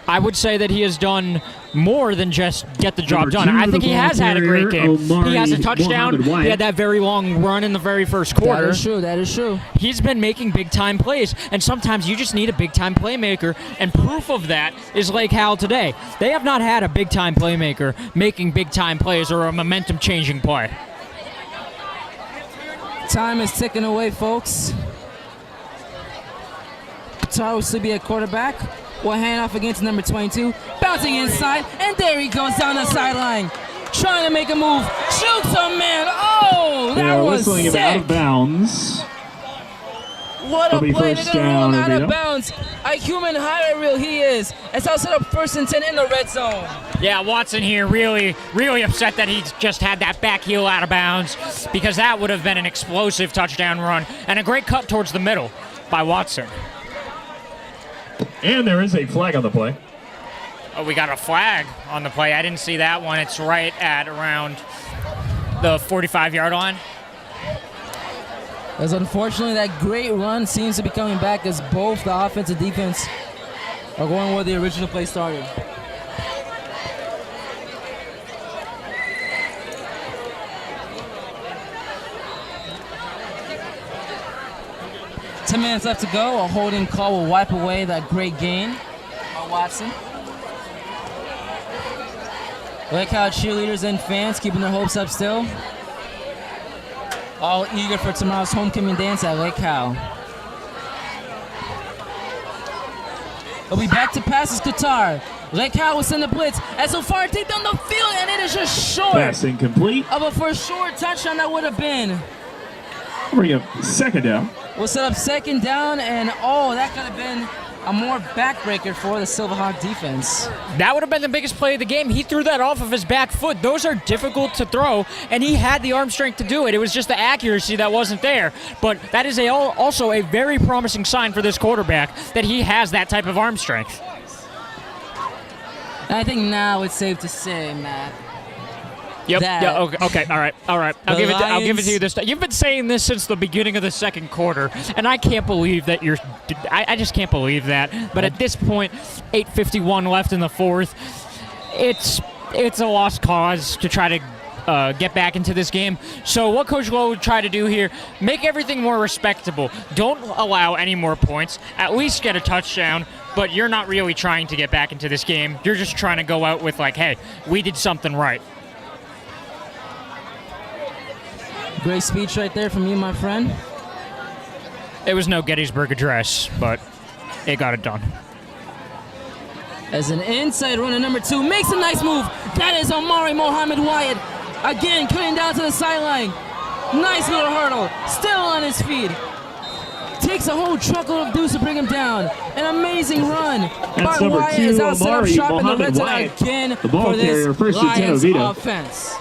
I would say that he has done more than just get the job done. I think he has had a great game. He has a touchdown. He had that very long run in the very first quarter. That is true. That is true. He's been making big-time plays, and sometimes you just need a big-time playmaker, and proof of that is Lake Howell today. They have not had a big-time playmaker making big-time plays or a momentum-changing play. Time is ticking away, folks. Qatar will still be at quarterback. Will hand off against number 22. Bouncing inside, and there he goes down the sideline. Trying to make a move. Shoots a man. Oh, that was sick. Him out of bounds. What a play. They're going to rule him out of bounds. A human highlight reel he is. It's all set up 1st and 10 in the red zone. Yeah, Watson here really upset that he just had that back heel out of bounds, because that would have been an explosive touchdown run and a great cut towards the middle by Watson. And there is a flag on the play. Oh, we got a flag on the play. I didn't see that one. It's right at around the 45-yard line. As unfortunately, that great run seems to be coming back as both the offense and defense are going where the original play started. Ten minutes left to go. A holding call will wipe away that great gain by Watson. Lake Howell cheerleaders and fans keeping their hopes up still. All eager for tomorrow's homecoming dance at Lake Howell. We'll be back to passes Qatar. Lake Howell will send the blitz. And so far, take down the field, and it is just short. Pass incomplete. Of a for sure touchdown that would have been. Bring up second down. We'll set up second down, and that could have been a more backbreaker for the Silverhawk defense. That would have been the biggest play of the game. He threw that off of his back foot. Those are difficult to throw, and he had the arm strength to do it. It was just the accuracy that wasn't there. But that is also a very promising sign for this quarterback that he has that type of arm strength. And I think now it's safe to say, Matt. Yep. Yeah. Okay. All right. I'll give it to you this time. You've been saying this since the beginning of the second quarter, and I can't believe that I just can't believe that. But at this point, 8:51 left in the fourth. It's a lost cause to try to get back into this game. So what Coach Lowe would try to do here, make everything more respectable. Don't allow any more points. At least get a touchdown. But you're not really trying to get back into this game. You're just trying to go out with like, hey, we did something right. Great speech right there from you, my friend. It was no Gettysburg Address, but it got it done. As an inside runner, number 2 makes a nice move. That is Omari Mohamed Wyatt. Again, cutting down to the sideline. Nice little hurdle. Still on his feet. Takes a whole truckload of dudes to bring him down. An amazing run. That's by number Wyatt 2, is out set up Omari shop in the Mohamed red zone Wyatt. again The ball for carrier, this first and 10 Lions Oviedo. offense.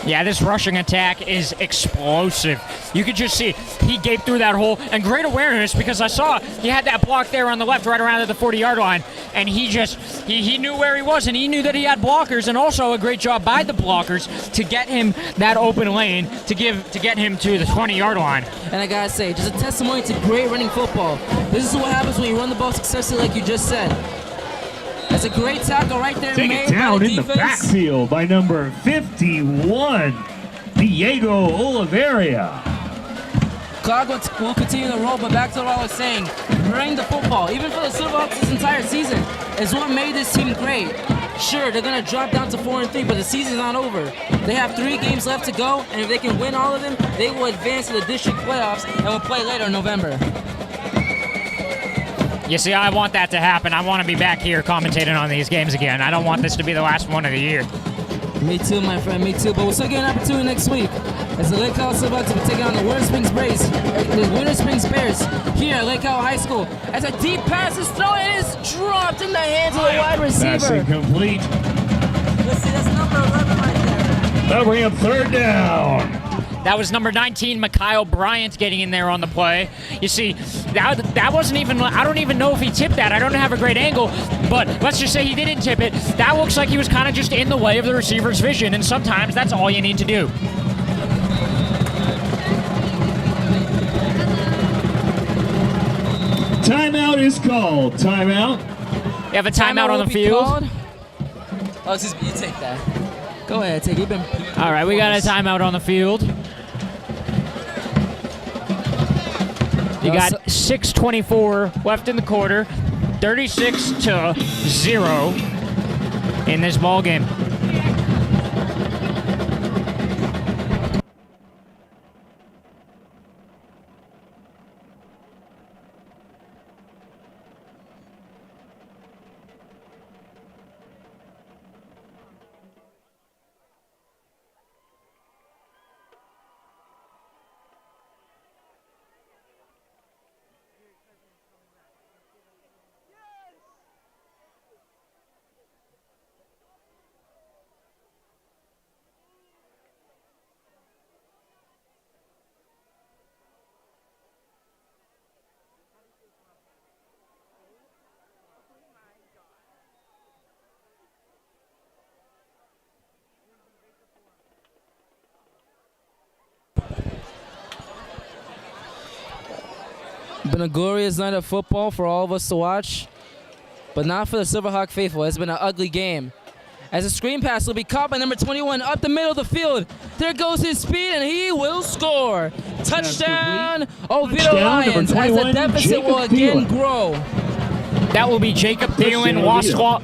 Yeah, this rushing attack is explosive. You could just see he gaped through that hole, and great awareness because I saw he had that block there on the left right around at the 40-yard line, and he knew where he was, and he knew that he had blockers, and also a great job by the blockers to get him that open lane to get him to the 20-yard line. And I gotta say, just a testimony to great running football. This is what happens when you run the ball successfully like you just said. That's a great tackle right there. Take it down in the backfield by number 51, Diego Oliveira. Clock will continue to roll, but back to what I was saying. Running the football, even for the Silverhawks this entire season, is what made this team great. Sure, they're going to drop down to 4-3, but the season's not over. They have 3 games left to go, and if they can win all of them, they will advance to the district playoffs and will play later in November. You see, I want that to happen. I want to be back here commentating on these games again. I don't want this to be the last one of the year. Me too, my friend, me too. But we'll still get an opportunity next week as the Lake Howell Silverhawks will be taking on the Winter Springs Bears here at Lake Howell High School. As a deep pass is thrown, it is dropped in the hands of the wide receiver. Pass incomplete. Let's see, that's number 11 right there. That'll bring up third down. That was number 19, Mikhail Bryant, getting in there on the play. You see, that wasn't even, I don't even know if he tipped that. I don't have a great angle, but let's just say he didn't tip it. That looks like he was kind of just in the way of the receiver's vision, and sometimes that's all you need to do. Timeout is called. Timeout. You have a timeout on the field. Oh, you take that. Go ahead, take it. All right, we got a timeout on the field. You got 6:24 left in the quarter, 36-0 in this ball game. been a glorious night of football for all of us to watch, but not for the Silverhawk faithful. It's been an ugly game. As a screen pass will be caught by number 21 up the middle of the field. There goes his speed, and he will score. Touchdown, Oviedo Lions, as the deficit will again grow. That will be Jacob Thielen,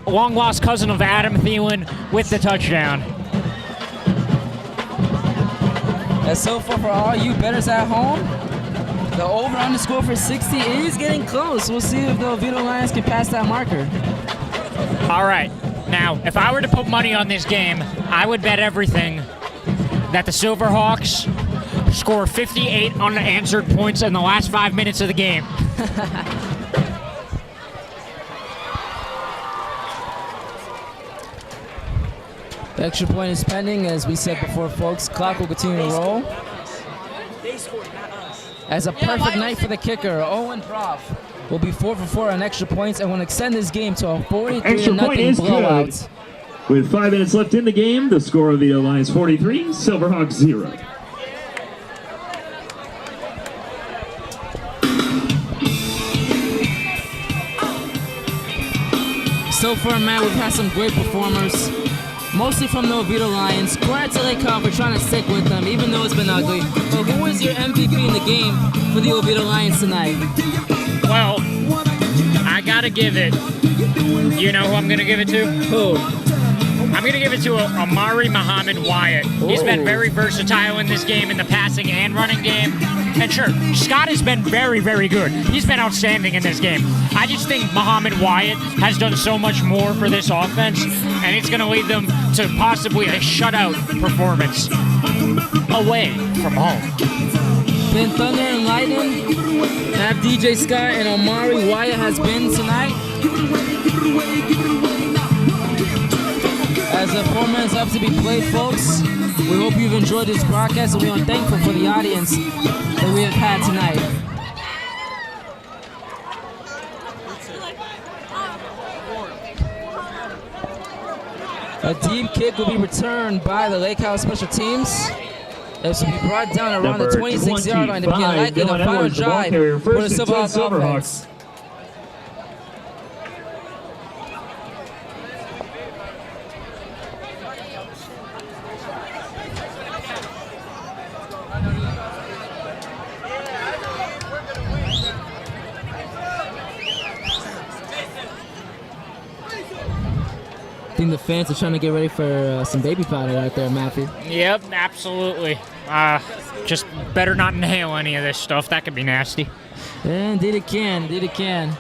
long-lost cousin of Adam Thielen, with the touchdown. And so far for all you bettors at home, the over-under score for 60 is getting close. We'll see if the Oviedo Lions can pass that marker. All right. Now, if I were to put money on this game, I would bet everything that the Silverhawks score 58 unanswered points in the last 5 minutes of the game. The extra point is pending, as we said before, folks. Clock will continue to roll. As a perfect night for the kicker, Owen Prof will be 4 for 4 on extra points and will extend this game to a 43-0 blowout. With 5 minutes left in the game, the score of the Lions 43, Silverhawks 0. So far, Matt, we've had some great performers, mostly from the Oviedo Lions. Credit to Lake Howell for trying to stick with them, even though it's been ugly. But who is your MVP in the game for the Oviedo Lions tonight? Well, I gotta give it. You know who I'm gonna give it to? Who? I'm gonna give it to Amari Muhammad Wyatt. He's been very versatile in this game, in the passing and running game. And sure, Scott has been very, very good. He's been outstanding in this game. I just think Muhammad Wyatt has done so much more for this offense, and it's gonna lead them to possibly a shutout performance away from home. Been thunder and lightning. Have DJ Scott and Omari Wyatt has been tonight. As the 4 minutes up to be played, folks, we hope you've enjoyed this broadcast, and we are thankful for the audience that we have had tonight. A deep kick will be returned by the Lake Howell Special Teams. This will be brought down around the 26-yard line to begin likely the final drive for the Silverhawks offense. I think the fans are trying to get ready for some baby powder out there, Matthew. Yep, absolutely. Just better not inhale any of this stuff. That could be nasty. Yeah, indeed it can. Indeed it can.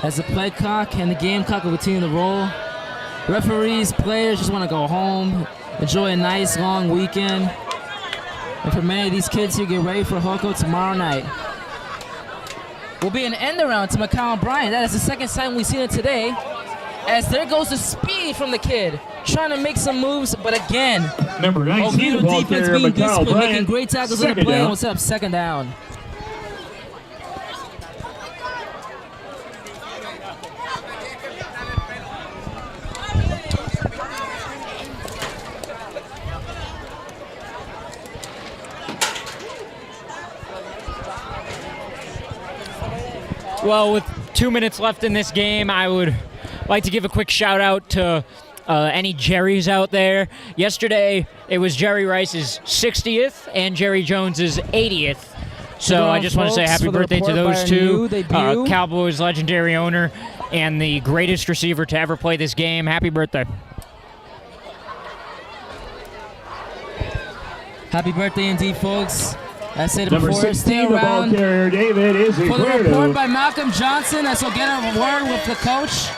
As the play clock and the game clock will continue to roll, referees, players just want to go home, enjoy a nice long weekend. And for many of these kids here, get ready for Hoko tomorrow night. Will be an end around to McCall Bryant. That is the second time we've seen it today. As there goes the speed from the kid, trying to make some moves, but again, Number 19, Oviedo defense being disciplined, making great tackles in the play, and will set up second down. Well, with 2 minutes left in this game, I would like to give a quick shout out to any Jerrys out there. Yesterday, it was Jerry Rice's 60th and Jerry Jones's 80th. So I just want to say happy birthday to those two. Cowboys legendary owner and the greatest receiver to ever play this game. Happy birthday. Happy birthday indeed, folks. I said it Number before, 16, stay the ball around carrier, David, is for the report by Malcolm Johnson, as we'll get a word with the coach,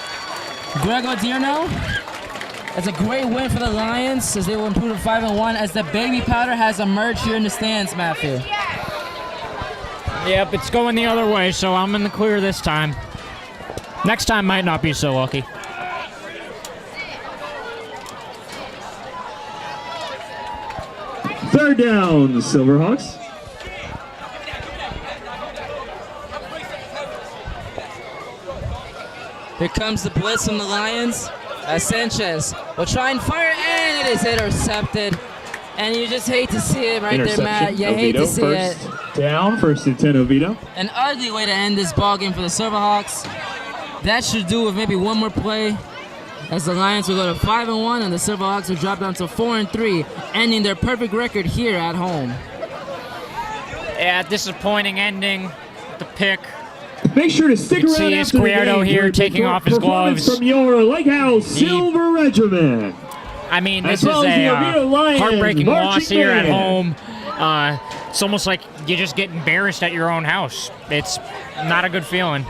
Greg Odierno. That's a great win for the Lions, as they will improve to 5-1, as the baby powder has emerged here in the stands, Matthew. Yep, it's going the other way, so I'm in the clear this time. Next time might not be so lucky. Third down, Silverhawks. Here comes the blitz from the Lions, as Sanchez will try and fire, and it is intercepted. And you just hate to see it right there, Matt. You hate Oviedo, to see it. first down, 1st and 10 Oviedo. An ugly way to end this ball game for the Silverhawks. That should do with maybe one more play, as the Lions will go to 5-1 and the Silverhawks will drop down to 4-3, ending their perfect record here at home. Yeah, disappointing ending. The pick. Make sure to stick around see after the Esquerdo game here for taking off his performance gloves. from your Lake Howell Silver Regiment. I mean, this As is well as the a Oviedo Lions heartbreaking loss marching here at band. home. It's almost like you just get embarrassed at your own house. It's not a good feeling.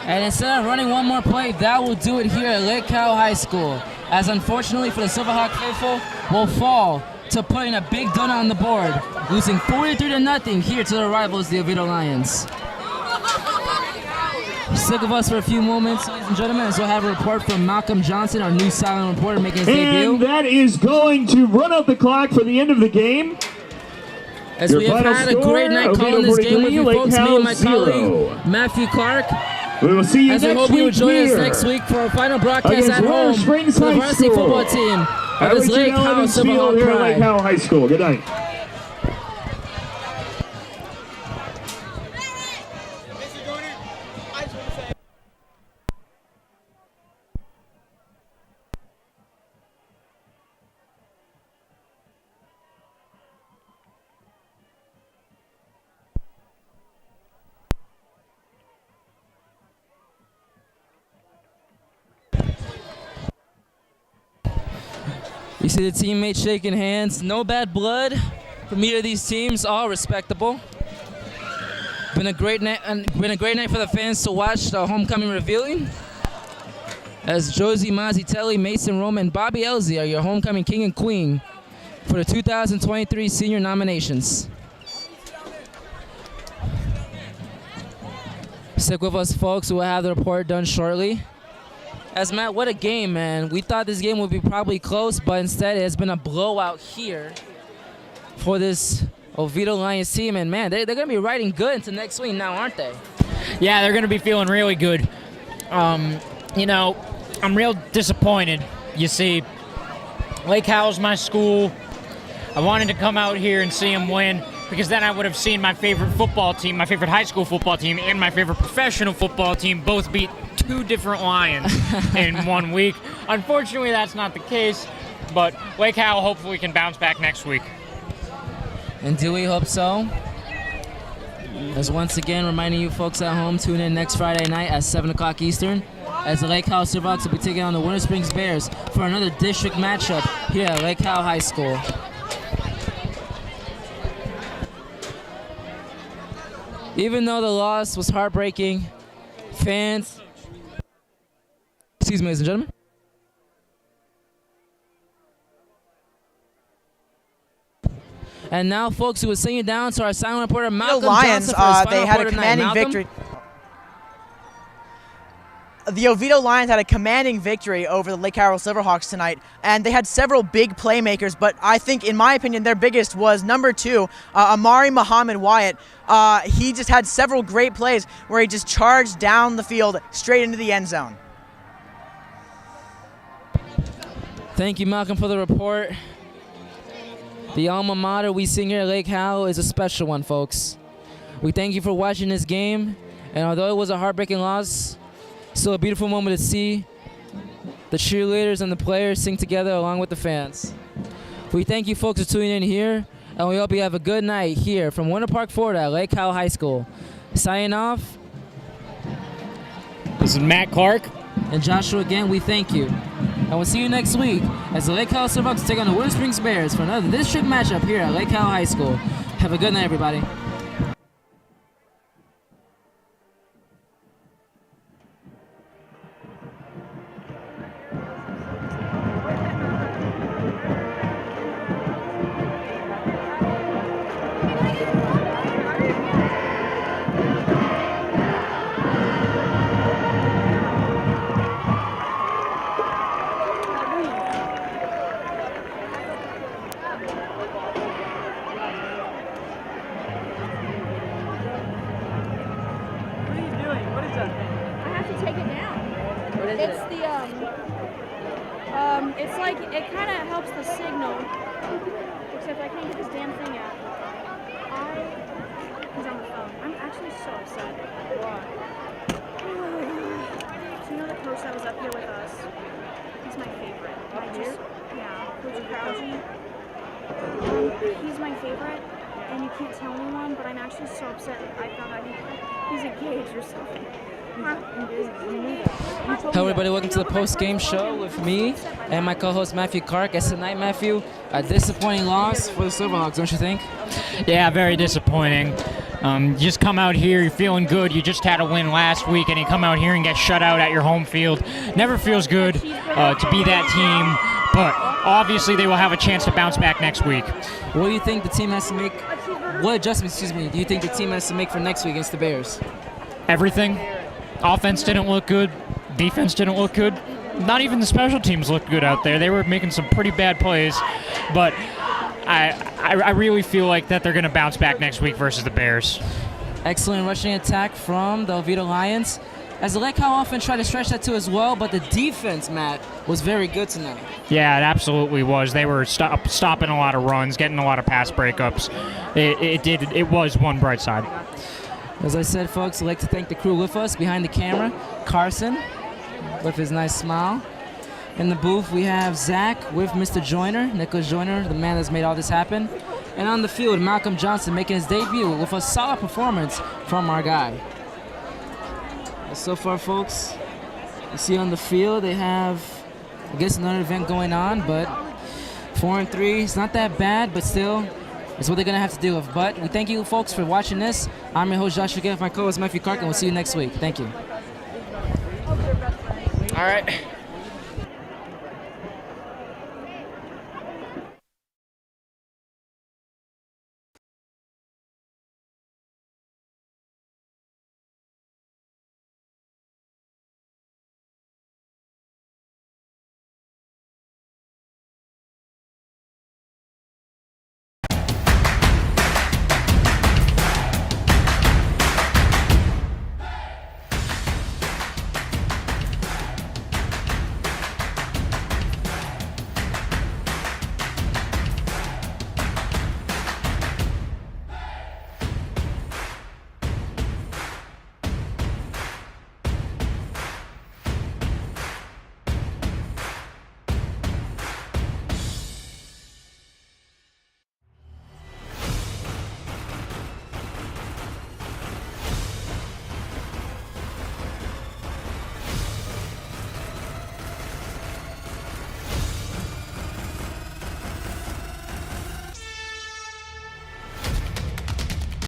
And instead of running one more play, that will do it here at Lake Howell High School. As unfortunately for the Silverhawk faithful, will fall to putting a big donut on the board, losing 43-0 here to their rivals, the Oviedo Lions. Stick with us for a few moments, ladies and gentlemen, as we'll have a report from Malcolm Johnson, our new silent reporter, making his debut. And that is going to run out the clock for the end of the game. As we have had a great night calling this game with you folks, me and my colleague, Matthew Clark. We will see you As next I hope you will week join us here next week for our final broadcast against at Warner home Springs for the High varsity School. football team At of this Lake Regional Howell Evans Field Silverhawk here at Lake Pride. Howell High School. Good night. You see the teammates shaking hands. No bad blood from either of these teams. All respectable. Been a great night. Been a great night for the fans to watch the homecoming revealing. As Josie Mazzitelli, Mason Roman, and Bobby Elsie are your homecoming king and queen for the 2023 senior nominations. Stick with us, folks. We'll have the report done shortly. As Matt, what a game, man. We thought this game would be probably close, but instead it's been a blowout here for this Oviedo Lions team. And, man, they're going to be riding good into next week now, aren't they? Yeah, they're going to be feeling really good. You know, I'm real disappointed. You see, Lake Howell's my school. I wanted to come out here and see them win because then I would have seen my favorite football team, my favorite high school football team, and my favorite professional football team both beat two different Lions in 1 week. Unfortunately, that's not the case, but Lake Howell hopefully can bounce back next week. And do we hope so? As once again, reminding you folks at home, tune in next Friday night at 7 o'clock Eastern as the Lake Howell Silverhawks will be taking on the Winter Springs Bears for another district matchup here at Lake Howell High School. Even though the loss was heartbreaking, fans... Excuse me, ladies and gentlemen. And now, folks, we will send you down to our silent reporter, Malcolm Lions, Johnson, for his final they had a report tonight. commanding Malcolm? victory. The Oviedo Lions had a commanding victory over the Lake Howell Silverhawks tonight, and they had several big playmakers, but I think, in my opinion, their biggest was number 2, Amari Muhammad Wyatt. He just had several great plays where he just charged down the field straight into the end zone. Thank you, Malcolm, for the report. The alma mater we sing here at Lake Howell is a special one, folks. We thank you for watching this game, and although it was a heartbreaking loss, still a beautiful moment to see the cheerleaders and the players sing together along with the fans. We thank you folks for tuning in here, and we hope you have a good night here from Winter Park, Florida at Lake Howell High School. Signing off. This is Matt Clark. And Joshua again, we thank you. And we'll see you next week as the Lake Howell Silverhawks take on the Winter Springs Bears for another district matchup here at Lake Howell High School. Have a good night, everybody. It's like, it kind of helps the signal. Except I can't get this damn thing out. He's on the phone. I'm actually so upset. Why? So you know the coach that was up here with us? He's my favorite. Yeah, Coach Crowley. He's my favorite, and you can't tell anyone, but I'm actually so upset that I found out he's engaged or something. Hello everybody, welcome to the post-game show with me and my co-host Matthew Clark. As tonight, Matthew, a disappointing loss for the Silverhawks, don't you think? Yeah, very disappointing. You just come out here, you're feeling good. You just had a win last week, and you come out here and get shut out at your home field. Never feels good to be that team, but obviously they will have a chance to bounce back next week. What do you think the team has to make? What adjustments, do you think the team has to make for next week against the Bears? Everything. Offense didn't look good. Defense didn't look good. Not even the special teams looked good out there. They were making some pretty bad plays, but I really feel like that they're going to bounce back next week versus the Bears. Excellent rushing attack from the Oviedo Lions. As the Lake Howell offense tried to stretch that too as well, but the defense, Matt, was very good tonight. Yeah, it absolutely was. They were stopping a lot of runs, getting a lot of pass breakups. It was one bright side. As I said, folks, I'd like to thank the crew with us behind the camera. Carson, with his nice smile. In the booth, we have Zach with Mr. Joyner, Nicholas Joyner, the man that's made all this happen. And on the field, Malcolm Johnson making his debut with a solid performance from our guy. So far, folks, you see on the field, they have, I guess, another event going on, but 4-3, it's not that bad, but still, it's what they're going to have to deal with. But we thank you, folks, for watching this. I'm your host, Joshua Gibb, my co-host, Matthew Clark, and we'll see you next week. Thank you. All right.